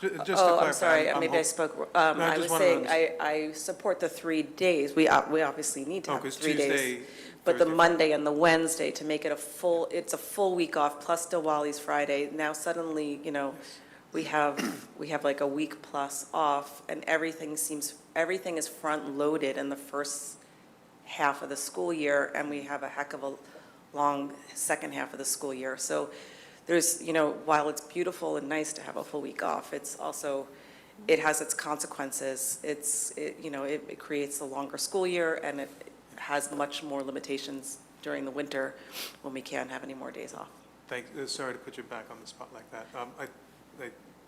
Just to Oh, clarify. I'm sorry, maybe I spoke, I was saying I support the 3 days. We obviously need to have 3 days. Tuesday, But the Thursday, Monday and the Wednesday to make it it's a full week off plus Diwali's Friday. Now suddenly, you know, we have like a week plus off, and everything is front loaded in the first half of the school year, and we have a heck of a long second half of the school year. So there's, you know, while it's beautiful and nice to have a full week off, it's also, it has its consequences. It creates a longer school year, and it has much more limitations during the winter when we can't have any more days off. Sorry to put you back on the spot like that.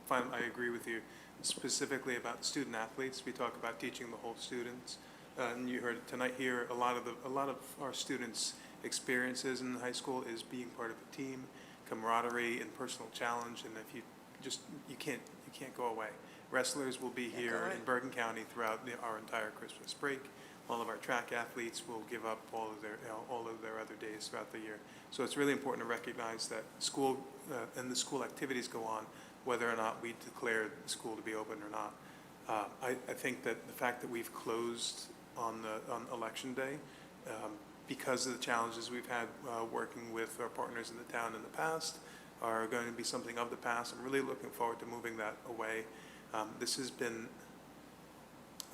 I agree with you. Specifically about student athletes, we talk about teaching the whole students. And you heard tonight here, a lot of our students' experiences in high school is being part of a team, camaraderie, and personal challenge. And if you can't go away. Wrestlers will be here in Bergen County throughout our entire Christmas break. All of our track athletes will give up all of their other days throughout the year. So it's really important to recognize that school and the school activities go on, whether or not we declare the school to be open or not. I think that the fact that we've closed on Election Day, because of the challenges we've had working with our partners in the town in the past, are going to be something of the past. I'm really looking forward to moving that away. This has been.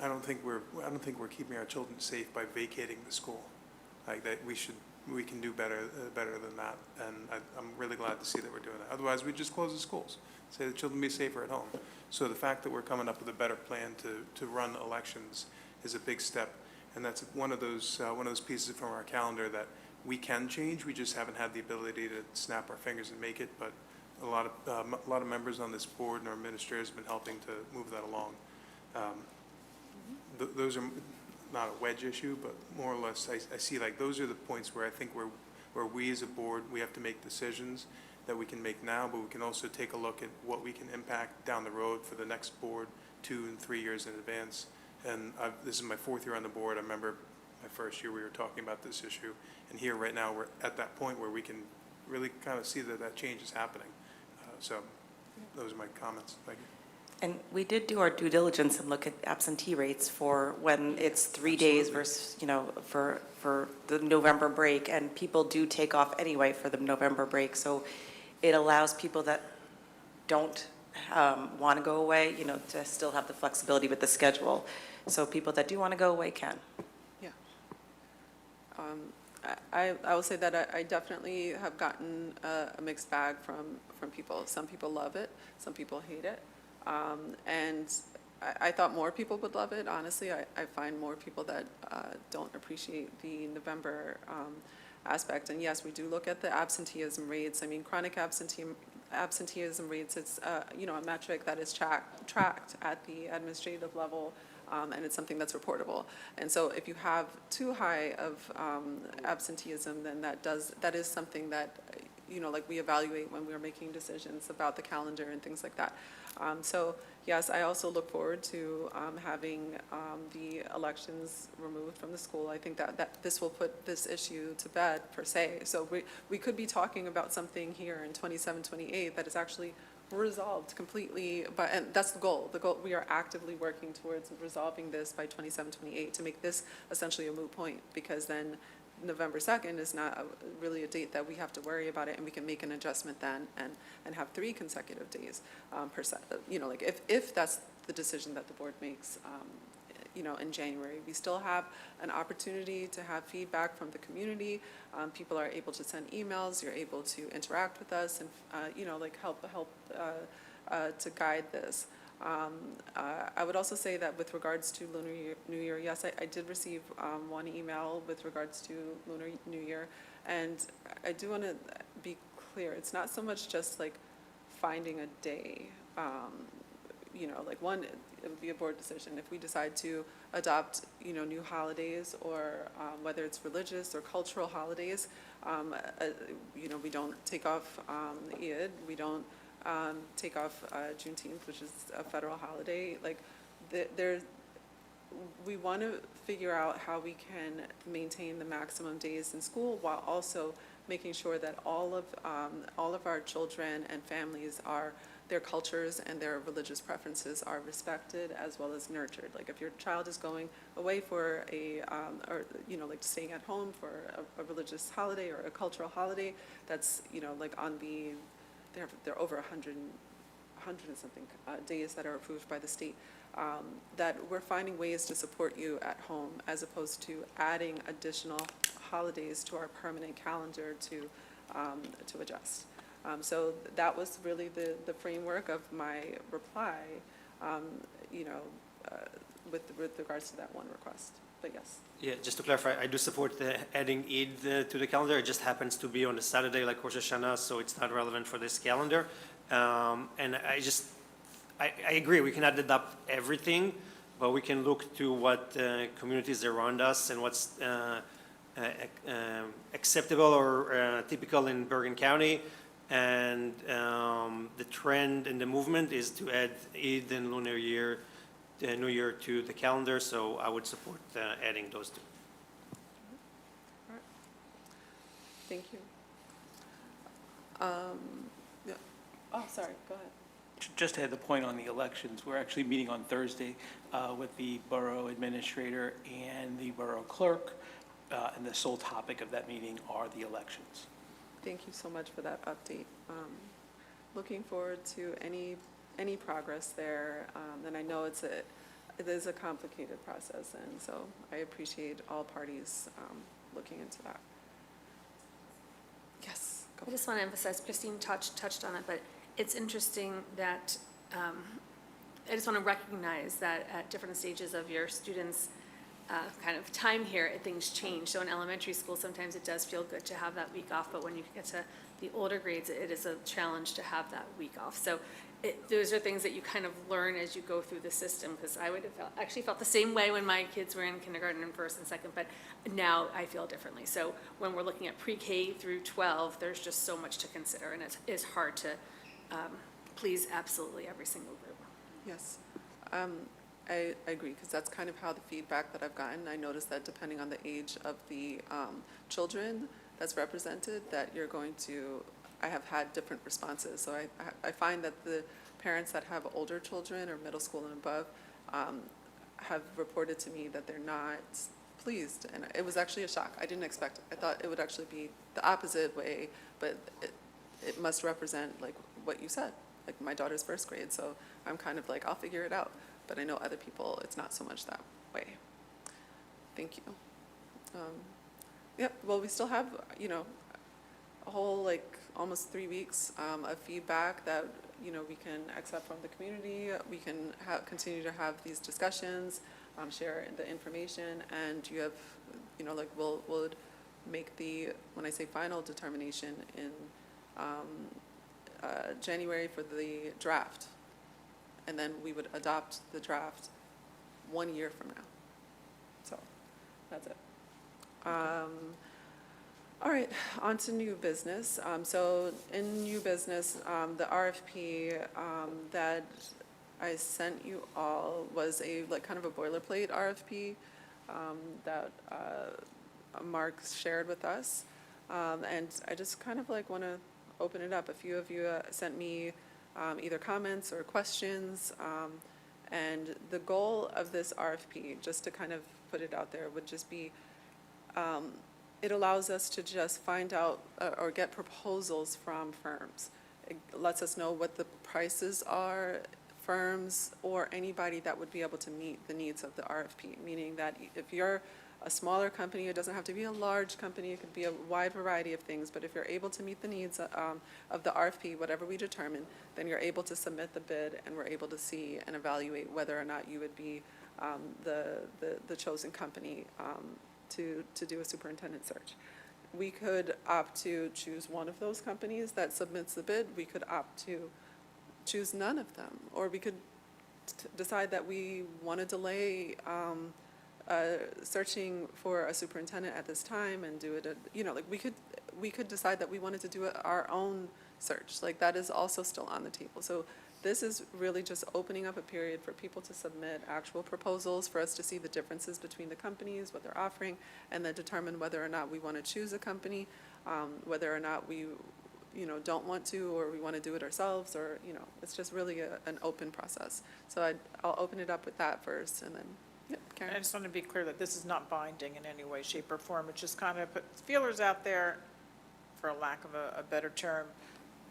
I don't think we're keeping our children safe by vacating the school. Like that, we can do better than that. And I'm really glad to see that we're doing that. Otherwise, we just close the schools, say the children be safer at home. So the fact that we're coming up with a better plan to run elections is a big step, and that's one of those pieces from our calendar that we can change. We just haven't had the ability to snap our fingers and make it. But a lot of members on this board and our administrators have been helping to move that along. Those are not a wedge issue, but more or less, I see like those are the points where I think where we as a board, we have to make decisions that we can make now, but we can also take a look at what we can impact down the road for the next board 2 and 3 years in advance. And this is my 4th year on the board. I remember my first year we were talking about this issue, and here right now we're at that point where we can really kind of see that change is happening. So those are my comments. Thank you. And we did do our due diligence and look at absentee rates for when it's 3 days versus, you know, for the November break, and people do take off anyway for the November break. So it allows people that don't want to go away, you know, to still have the flexibility with the schedule. So people that do want to go away can. Yeah. I will say that I definitely have gotten a mixed bag from people. Some people love it, some people hate it. And I thought more people would love it, honestly. I find more people that don't appreciate the November aspect. And yes, we do look at the absenteeism rates. I mean, chronic absenteeism rates, it's, you know, a metric that is tracked at the administrative level, and it's something that's reportable. And so if you have too high of absenteeism, then that is something that, you know, like we evaluate when we're making decisions about the calendar and things like that. So yes, I also look forward to having the elections removed from the school. I think that this will put this issue to bed per se. So we could be talking about something here in 27, 28 that is actually resolved completely, and that's the goal. We are actively working towards resolving this by 27, 28 to make this essentially a moot point, because then November 2nd is not really a date that we have to worry about it, and we can make an adjustment then and have 3 consecutive days per set. You know, like if that's the decision that the board makes, you know, in January. We still have an opportunity to have feedback from the community. People are able to send emails. You're able to interact with us and, you know, like help to guide this. I would also say that with regards to Lunar New Year, yes, I did receive one email with regards to Lunar New Year, and I do want to be clear, it's not so much just like finding a day. You know, like one, it would be a board decision if we decide to adopt, you know, new holidays, or whether it's religious or cultural holidays. You know, we don't take off Eid, we don't take off Juneteenth, which is a federal holiday. Like, we want to figure out how we can maintain the maximum days in school while also making sure that all of our children and families their cultures and their religious preferences are respected as well as nurtured. Like if your child is going away for or, you know, like staying at home for a religious holiday or a cultural holiday, that's, you know, like there are over 100 and something days that are approved by the state, that we're finding ways to support you at home as opposed to adding additional holidays to our permanent calendar to adjust. So that was really the framework of my reply, you know, with regards to that one request. But yes. Yeah, just to clarify, I do support adding Eid to the calendar. It just happens to be on a Saturday like Rosh Hashanah, so it's not relevant for this calendar. And I agree, we cannot adopt everything, but we can look to what communities around us and what's acceptable or typical in Bergen County. And the trend and the movement is to add Eid and Lunar Year, New Year to the calendar, so I would support adding those two. All right. Thank you. Yeah. Oh, sorry, go ahead. Just to add the point on the elections, we're actually meeting on Thursday with the borough administrator and the borough clerk, and the sole topic of that meeting are the elections. Thank you so much for that update. Looking forward to any progress there. And I know it is a complicated process, and so I appreciate all parties looking into that. Yes, go. I just want to emphasize, Christine touched on it, but it's interesting that I just want to recognize that at different stages of your students' kind of time here, things change. So in elementary school, sometimes it does feel good to have that week off, but when you get to the older grades, it is a challenge to have that week off. So those are things that you kind of learn as you go through the system, because I would have actually felt the same way when my kids were in kindergarten and first and second, but now I feel differently. So when we're looking at pre-K through 12, there's just so much to consider, and it's hard to please absolutely every single group. Yes. I agree, because that's kind of how the feedback that I've gotten. I noticed that depending on the age of the children that's represented, that you're going to, I have had different responses. So I find that the parents that have older children or middle school and above have reported to me that they're not pleased. And it was actually a shock. I didn't expect it. I thought it would actually be the opposite way, but it must represent like what you said, like my daughter's first grade. So I'm kind of like, I'll figure it out. But I know other people, it's not so much that way. Thank you. Yep, well, we still have, you know, a whole like almost 3 weeks of feedback that we can accept from the community. We can continue to have these discussions, share the information, and you have, like, we'll make the, when I say final determination in January for the draft. And then we would adopt the draft 1 year from now. So, that's it. All right, on to new business. So in new business, the RFP that I sent you all was a, like, kind of a boilerplate RFP that Mark shared with us. And I just kind of like want to open it up. A few of you sent me either comments or questions. And the goal of this RFP, just to kind of put it out there, would just be, it allows us to just find out or get proposals from firms. It lets us know what the prices are, firms, or anybody that would be able to meet the needs of the RFP, meaning that if you're a smaller company, it doesn't have to be a large company, it could be a wide variety of things, but if you're able to meet the needs of the RFP, whatever we determine, then you're able to submit the bid, and we're able to see and evaluate whether or not you would be the chosen company to do a superintendent search. We could opt to choose one of those companies that submits the bid. We could opt to choose none of them, or we could decide that we want to delay searching for a superintendent at this time and do it at, like, we could decide that we wanted to do our own search. Like, that is also still on the table. So this is really just opening up a period for people to submit actual proposals, for us to see the differences between the companies, what they're offering, and then determine whether or not we want to choose a company, whether or not we don't want to, or we want to do it ourselves, or, it's just really an open process. So I'll open it up with that first, and then, Karen. I just want to be clear that this is not binding in any way, shape, or form. It's just kind of put feelers out there, for a lack of a better term,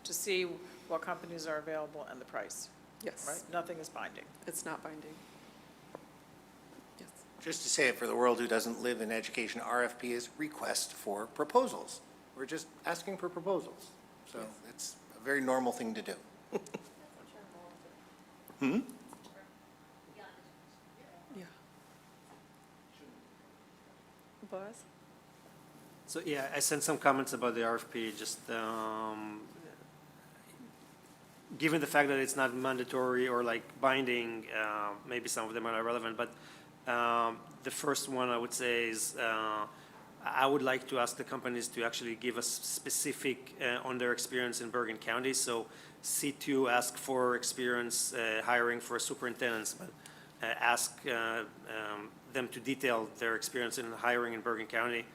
to see what companies are available and the price. Yes. Right? Nothing is binding. It's not binding. Yes. Just to say it for the world who doesn't live in education, RFP is request for proposals. We're just asking for proposals. So it's a very normal thing to do. Yeah. Boaz? So, yeah, I sent some comments about the RFP, just given the fact that it's not mandatory or like binding, maybe some of them are not relevant, but the first one I would say is I would like to ask the companies to actually give us specific on their experience in Bergen County. So C2 ask for experience hiring for superintendents, but ask them to detail their experience in hiring in Bergen County.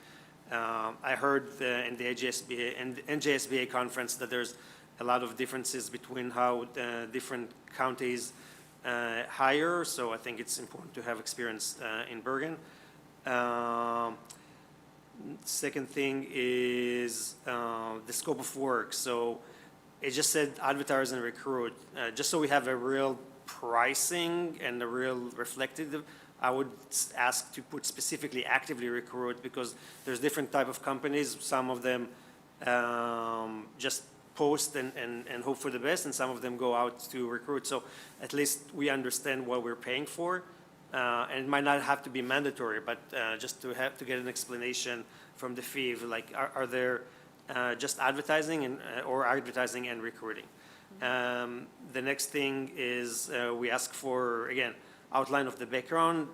I heard in the NJSBA conference that there's a lot of differences between how different counties hire, so I think it's important to have experience in Bergen. Second thing is the scope of work. So it just said advertise and recruit. Just so we have a real pricing and a real reflective, I would ask to put specifically actively recruit, because there's different type of companies. Some of them just post and hope for the best, and some of them go out to recruit. So at least we understand what we're paying for. And it might not have to be mandatory, but just to get an explanation from the fee, like are there just advertising and or advertising and recruiting. The next thing is we ask for, again, outline of the background.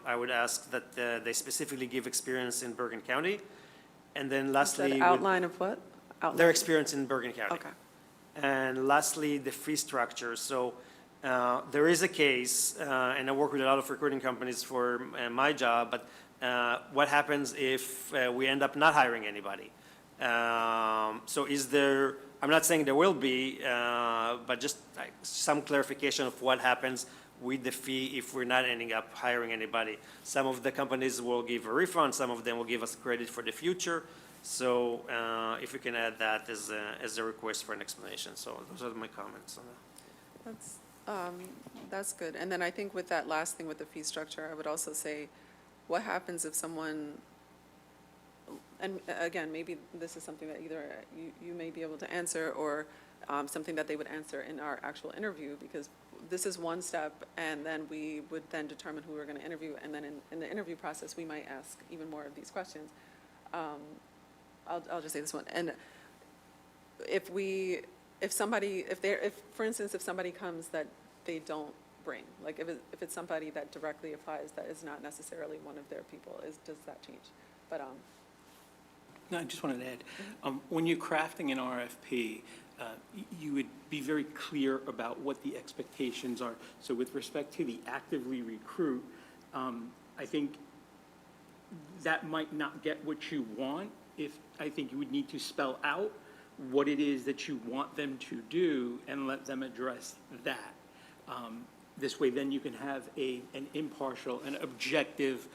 I would ask that they specifically give experience in Bergen County. And then lastly, outline of what? Outline. Their experience in Bergen County. Okay. And lastly, the fee structure. So there is a case, and I work with a lot of recruiting companies for my job, but what happens if we end up not hiring anybody? So is there, I'm not saying there will be, but just like some clarification of what happens with the fee if we're not ending up hiring anybody. Some of the companies will give a refund, some of them will give us credit for the future. So if we can add that as a request for an explanation. So those are my comments on that. That's good. And then I think with that last thing with the fee structure, I would also say, what happens if someone And again, maybe this is something that either you may be able to answer, or something that they would answer in our actual interview, because this is one step, and then we would then determine who we're going to interview, and then in the interview process, we might ask even more of these questions. I'll just say this one, and if somebody comes that they don't bring, like if it's somebody that directly applies that is not necessarily one of their people, does that change? But No, I just wanted to add, when you're crafting an RFP, you would be very clear about what the expectations are. So with respect to the actively recruit, I think that might not get what you want. I think you would need to spell out what it is that you want them to do and let them address that. This way, then you can have an impartial and objective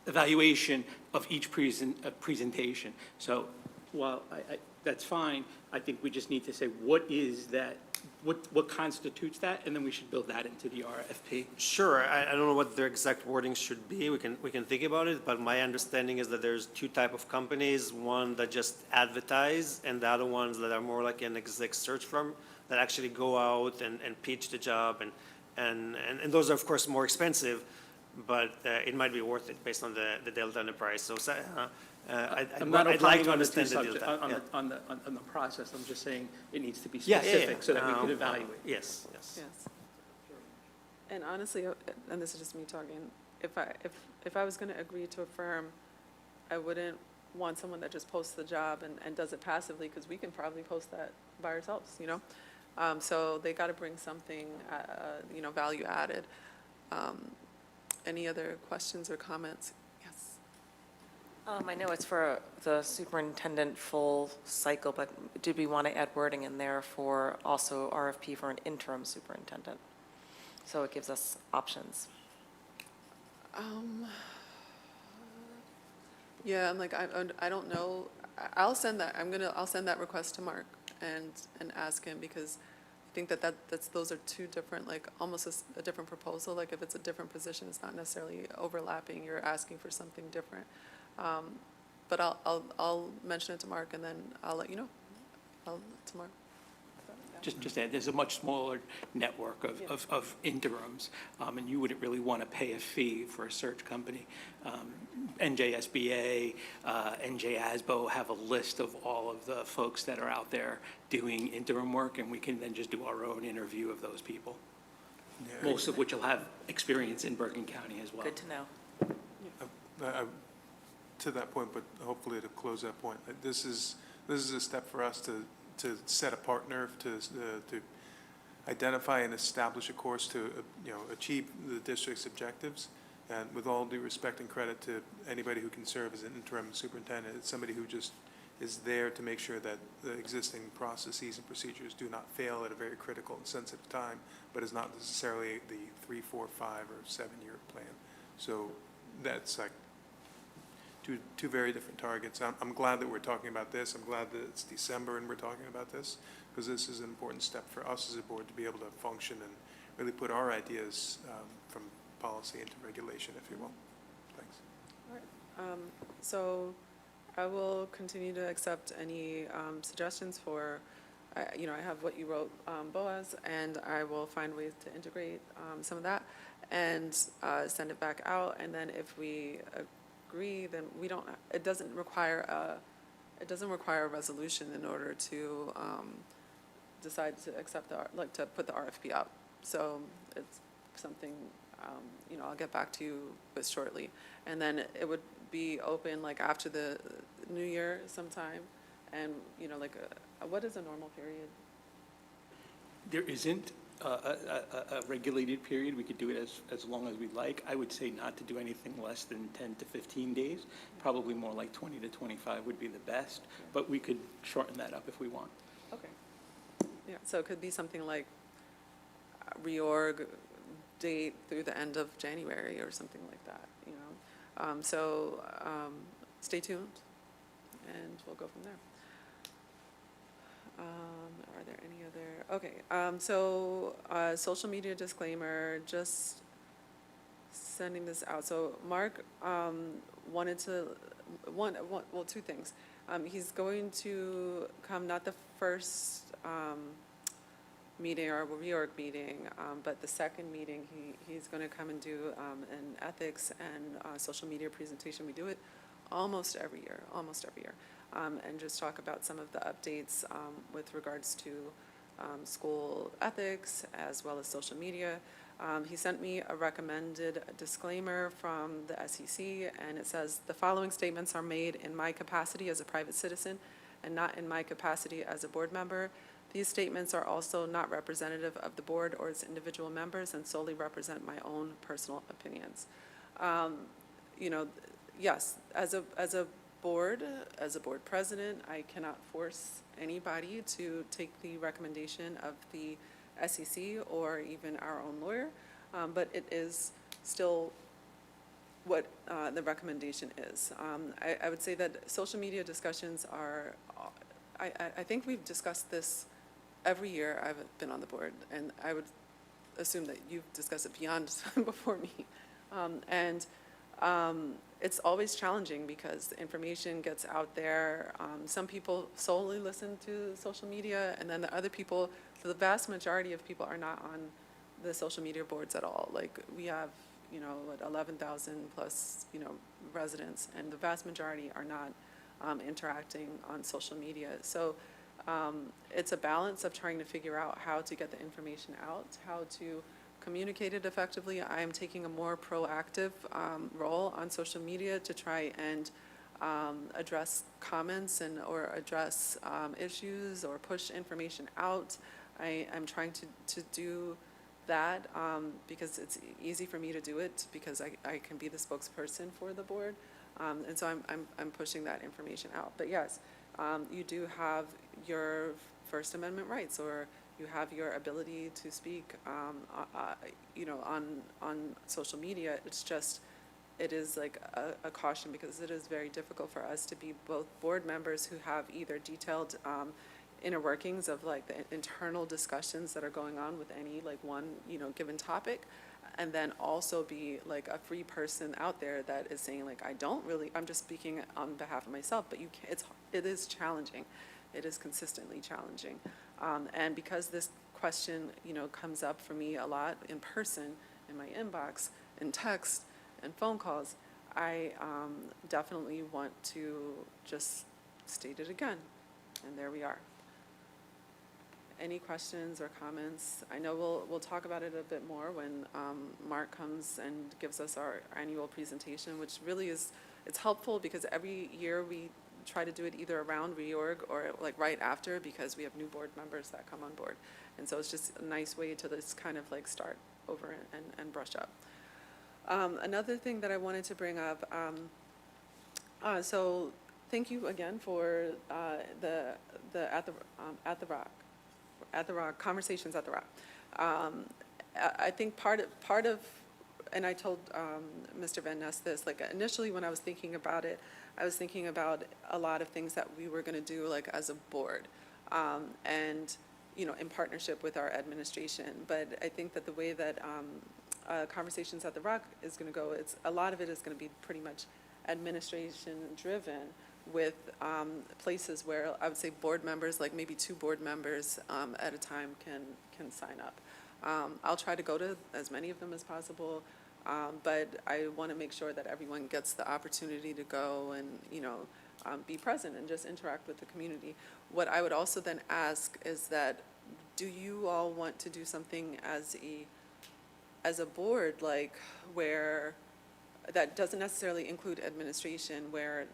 evaluation of each presentation. So while that's fine, I think we just need to say what is that, what constitutes that, and then we should build that into the RFP. Sure, I don't know what their exact wording should be, we can think about it, but my understanding is that there's two type of companies, one that just advertise, and the other ones that are more like an exec search firm, that actually go out and pitch the job, and those are of course more expensive, but it might be worth it based on the delta and the price, so I'm not I'd like opining to on the two understand the subject, delta. on the process, I'm just saying it needs to be Yeah, specific so that we can evaluate. Yes. yes. And honestly, and this is just me talking, if I was going to agree to a firm, I wouldn't want someone that just posts the job and does it passively, because we can probably post that by ourselves, you know? So they got to bring something, value added. Any other questions or comments? Yes. I know it's for the superintendent full cycle, but did we want to add wording in there for also RFP for an interim superintendent? So it gives us options. Yeah, and like, I don't know, I'll send that request to Mark and ask him, because I think those are two different, like, almost a different proposal. Like, if it's a different position, it's not necessarily overlapping, you're asking for something different. But I'll mention it to Mark, and then I'll let you know, tomorrow. Just add, there's a much smaller network of interims, and you wouldn't really want to pay a fee for a search company. NJSBA, NJASBO have a list of all of the folks that are out there doing interim work, and we can then just do our own interview of those people, most of which will have experience in Bergen County as well. Good to know. To that point, but hopefully to close that point, this is a step for us to set a partner to identify and establish a course to achieve the district's objectives. And with all due respect and credit to anybody who can serve as an interim superintendent, it's somebody who just is there to make sure that the existing processes and procedures do not fail at a very critical and sensitive time, but is not necessarily the 3, 4, 5, or 7-year plan. So that's like two very different targets. I'm glad that we're talking about this. I'm glad that it's December and we're talking about this, because this is an important step for us as a board to be able to function and really put our ideas from policy into regulation, if you will. Thanks. All right. So I will continue to accept any suggestions for, I have what you wrote, Boaz, and I will find ways to integrate some of that and send it back out. And then if we agree, then it doesn't require a resolution in order to decide to accept to put the RFP out. So it's something, I'll get back to you with shortly. And then it would be open like after the new year sometime. And, what is a normal period? There isn't a regulated period. We could do it as long as we'd like. I would say not to do anything less than 10 to 15 days. Probably more like 20 to 25 would be the best, but we could shorten that up if we want. Okay. Yeah, so it could be something like reorg date through the end of January or something like that, stay tuned, and we'll go from there. Are there any other, okay, social media disclaimer, just sending this out. So Mark wanted to, well, two things. He's going to come, not the first meeting or reorg meeting, but the second meeting, he's going to come and do an ethics and social media presentation. We do it almost every year, and just talk about some of the updates with regards to school ethics as well as social media. He sent me a recommended disclaimer from the SEC, and it says, "The following statements are made in my capacity as a private citizen and not in my capacity as a board member. These statements are also not representative of the board or its individual members and solely represent my own personal opinions." You know, yes, as a board president, I cannot force anybody to take the recommendation of the SEC or even our own lawyer, but it is still what the recommendation is. I would say that social media discussions are, I think we've discussed this every year I've been on the board, and I would assume that you've discussed it beyond before me. It's always challenging because the information gets out there. Some people solely listen to social media, and then the other people, the vast majority of people are not on the social media boards at all. Like, we have, 11,000 plus, residents, and the vast majority are not interacting on social media. So it's a balance of trying to figure out how to get the information out, how to communicate it effectively. I am taking a more proactive role on social media to try and address comments or address issues or push information out. I'm trying to do that because it's easy for me to do it because I can be the spokesperson for the board. And so I'm pushing that information out. But yes, you do have your First Amendment rights, or you have your ability to speak, on social media. It's just, it is like a caution because it is very difficult for us to be both board members who have either detailed inner workings of like the internal discussions that are going on with any like one, given topic, and then also be like a free person out there that is saying like, I'm just speaking on behalf of myself, but it is challenging. It is consistently challenging. And because this question, comes up for me a lot in person, in my inbox, in text, and phone calls, I definitely want to just state it again. And there we are. Any questions or comments? I know we'll talk about it a bit more when Mark comes and gives us our annual presentation, which really it's helpful because every year we try to do it either around reorg or like right after, because we have new board members that come on board. And so it's just a nice way to just kind of like start over and brush up. Another thing that I wanted to bring up, so thank you again for the Conversations at the Rock. I think part of, and I told Mr. Van Ness this, like initially when I was thinking about it, I was thinking about a lot of things that we were going to do like as a board, and in partnership with our administration. But I think that the way that Conversations at the Rock is going to go, a lot of it is going to be pretty much administration driven, with places where I would say board members, like maybe 2 board members at a time can sign up. I'll try to go to as many of them as possible, but I want to make sure that everyone gets the opportunity to go and be present and just interact with the community. What I would also then ask is that, do you all want to do something as a board, like where that doesn't necessarily include administration, where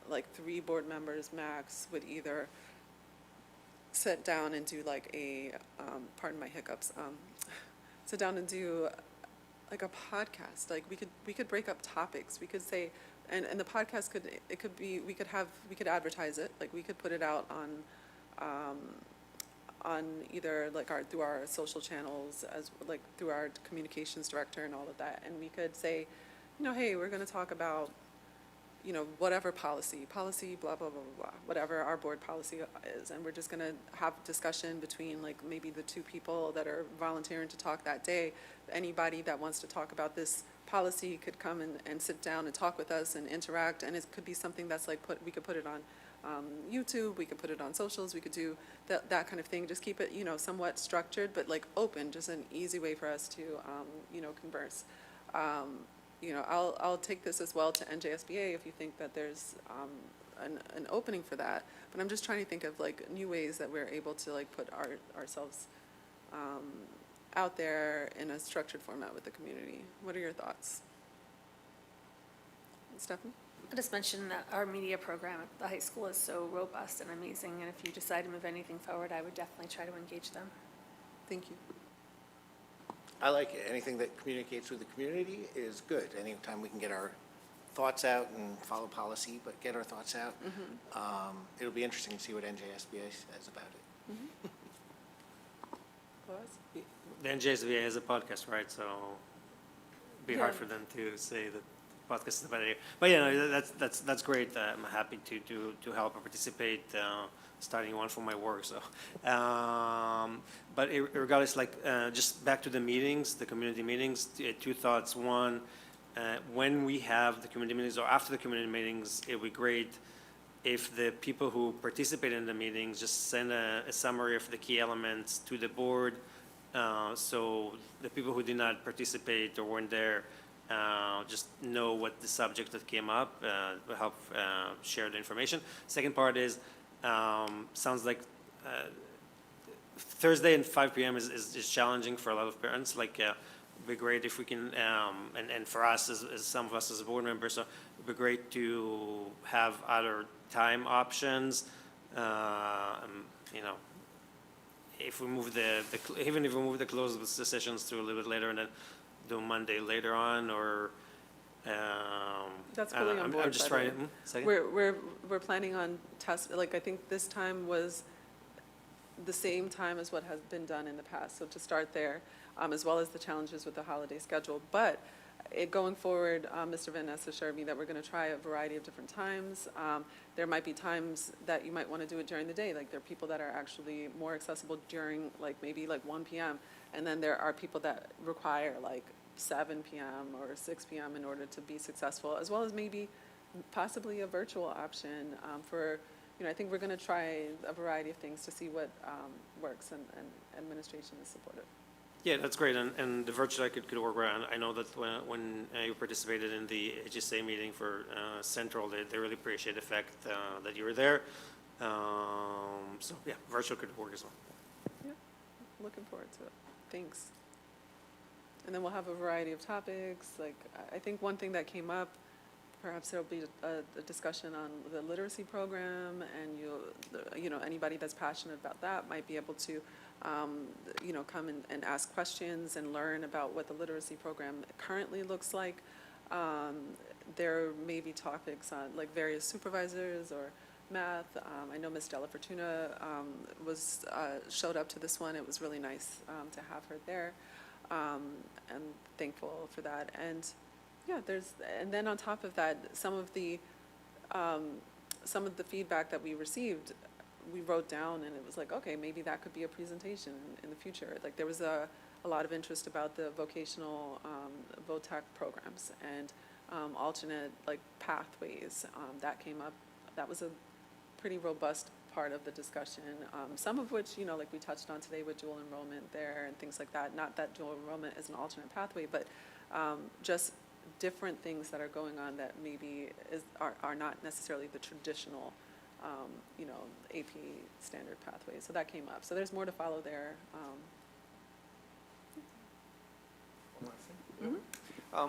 like 3 board members max would either sit down and do like a, pardon my hiccups, sit down and do like a podcast. Like we could break up topics. We could say, and the podcast we could advertise it. Like we could put it out on either like through our social channels, as like through our communications director and all of that. And we could say, hey, we're going to talk about, whatever policy, blah, blah, blah, blah, blah, whatever our board policy is. And we're just going to have discussion between like maybe the two people that are volunteering to talk that day. Anybody that wants to talk about this policy could come and sit down and talk with us and interact. And it could be something that's like we could put it on YouTube, we could put it on socials, we could do that kind of thing. Just keep it, somewhat structured, but like open, just an easy way for us to, converse. I'll take this as well to NJSBA if you think that there's an opening for that. But I'm just trying to think of like new ways that we're able to like put ourselves out there in a structured format with the community. What are your thoughts? Stephanie? I just mentioned that our media program at the high school is so robust and amazing, and if you decide to move anything forward, I would definitely try to engage them. Thank you. I like it. Anything that communicates with the community is good. Anytime we can get our thoughts out and follow policy, but get our thoughts out. It'll be interesting to see what NJSBA says about it. The NJSBA has a podcast, right? So it'd be hard for them to say that podcast is a bad idea. But yeah, no, that's great. I'm happy to help or participate. Starting one for my work. So, but regardless, just back to the meetings, the community meetings. Two thoughts. One, when we have the community meetings or after the community meetings, it would be great if the people who participate in the meetings just send a summary of the key elements to the board, so the people who did not participate or weren't there just know what the subject that came up, will help share the information. Second part is, sounds like Thursday and 5 p.m. is challenging for a lot of parents. It'd be great if we can, and for us, as some of us as board members, so it'd be great to have other time options. If we move even if we move the closed sessions to a little bit later and then do Monday later on, or that's fully on board. I'm just trying. We're planning on I think this time was the same time as what has been done in the past. So to start there, as well as the challenges with the holiday schedule. But going forward, Mr. Van Ness assured me that we're going to try a variety of different times. There might be times that you might want to do it during the day. Like there are people that are actually more accessible during maybe 1 p.m. And then there are people that require 7 p.m. or 6 p.m. in order to be successful, as well as maybe possibly a virtual option for, I think we're going to try a variety of things to see what works, and administration is supportive. Yeah, that's great, and the virtual I could work around. I know that when you participated in the HSA meeting for Central, they really appreciate the fact that you were there. So yeah, virtual could work as well. Yeah, looking forward to it. Thanks. And then we'll have a variety of topics. I think one thing that came up, perhaps there'll be a discussion on the literacy program, and anybody that's passionate about that might be able to come and ask questions and learn about what the literacy program currently looks like. There may be topics on various supervisors or math. I know Ms. Della Fortuna showed up to this one. It was really nice to have her there, and thankful for that. And yeah, and then on top of that, some of the feedback that we received, we wrote down, and it was okay, maybe that could be a presentation in the future. There was a lot of interest about the vocational VOTAC programs and alternate pathways that came up. That was a pretty robust part of the discussion, some of which, we touched on today with dual enrollment there and things like that. Not that dual enrollment is an alternate pathway, but just different things that are going on that maybe are not necessarily the traditional AP standard pathway. So that came up. So there's more to follow there.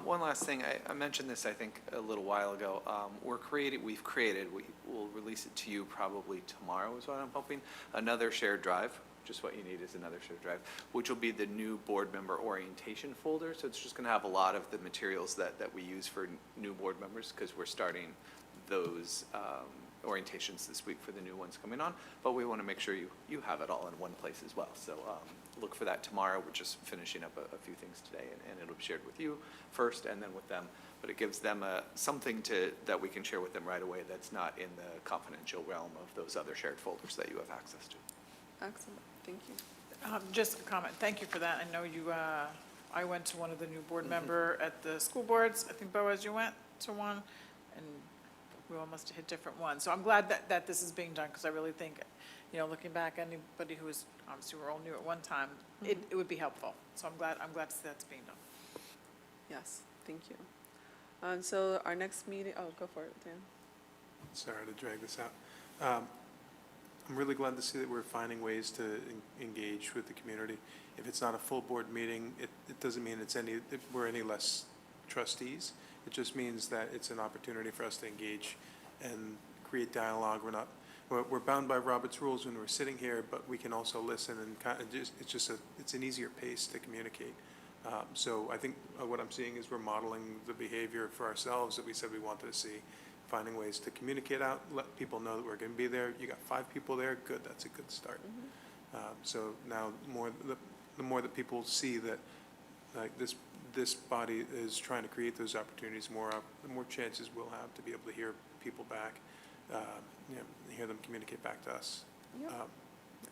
One last thing. I mentioned this, I think, a little while ago. We will release it to you probably tomorrow is what I'm hoping. Another shared drive. Just what you need is another shared drive, which will be the new board member orientation folder. So it's just going to have a lot of the materials that we use for new board members, because we're starting those, orientations this week for the new ones coming on, but we want to make sure you have it all in one place as well. So look for that tomorrow. We're just finishing up a few things today, and it'll be shared with you first and then with them. But it gives them something that we can share with them right away that's not in the confidential realm of those other shared folders that you have access to. Excellent, thank you. Just a comment, thank you for that. I know you, I went to one of the new board member at the school boards. I think Boaz, you went to one, and we all must have hit different ones. So I'm glad that this is being done, because I really think, you know, looking back, anybody who was, obviously we're all new at one time, it would be helpful. So I'm glad to see that's being done. Yes, thank you. So our next meeting, oh, go for it, Dan. Sorry to drag this out. I'm really glad to see that we're finding ways to engage with the community. If it's not a full board meeting, it doesn't mean we're any less trustees. It just means that it's an opportunity for us to engage and create dialogue. We're bound by Robert's rules when we're sitting here, but we can also listen and it's an easier pace to communicate. So I think what I'm seeing is we're modeling the behavior for ourselves that we said we wanted to see, finding ways to communicate out, let people know that we're going to be there. You got 5 people there, good, that's a good start. So now the more that people see that like this body is trying to create those opportunities, the more chances we'll have to be able to hear people back, hear them communicate back to us. Yep.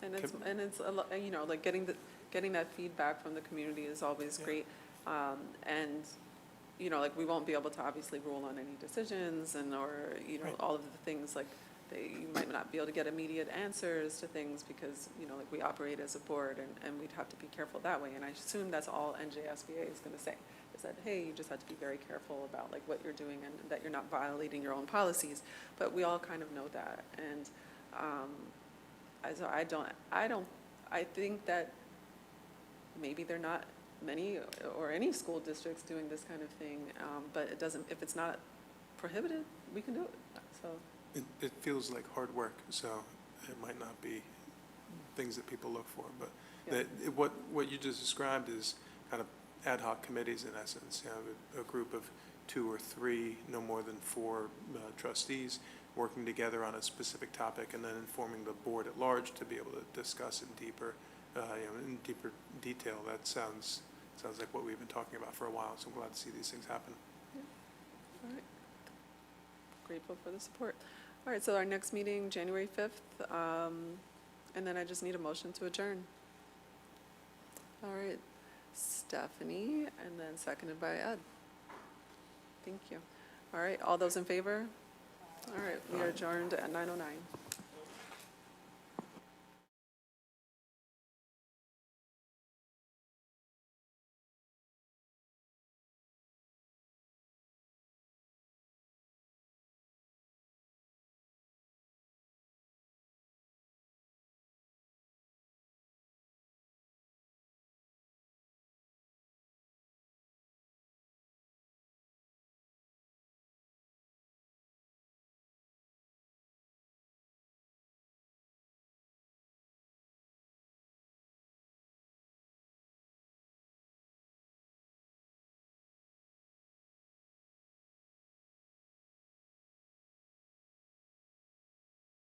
And it's a lot, you know, like getting that feedback from the community is always great. And, you know, like we won't be able to obviously rule on any decisions or, you know, all of the things like you might not be able to get immediate answers to things because, you know, like we operate as a board and we'd have to be careful that way. And I assume that's all NJSBA is going to say, is that, hey, you just have to be very careful about like what you're doing and that you're not violating your own policies. But we all kind of know that. And I think that maybe they're not many or any school districts doing this kind of thing, but it doesn't, if it's not prohibited, we can do it, so. It feels like hard work, so it might not be things that people look for, but what you just described is kind of ad hoc committees in essence, you know, a group of 2 or 3, no more than 4 trustees working together on a specific topic and then informing the board at large to be able to discuss in deeper detail. That sounds like what we've been talking about for a while, so I'm glad to see these things happen. Yeah. All right. Grateful for the support. All right, so our next meeting, January 5th, and then I just need a motion to adjourn. All right, Stephanie, and then seconded by Ed. Thank you. All right, all those in favor? All right, we are adjourned at 9:09.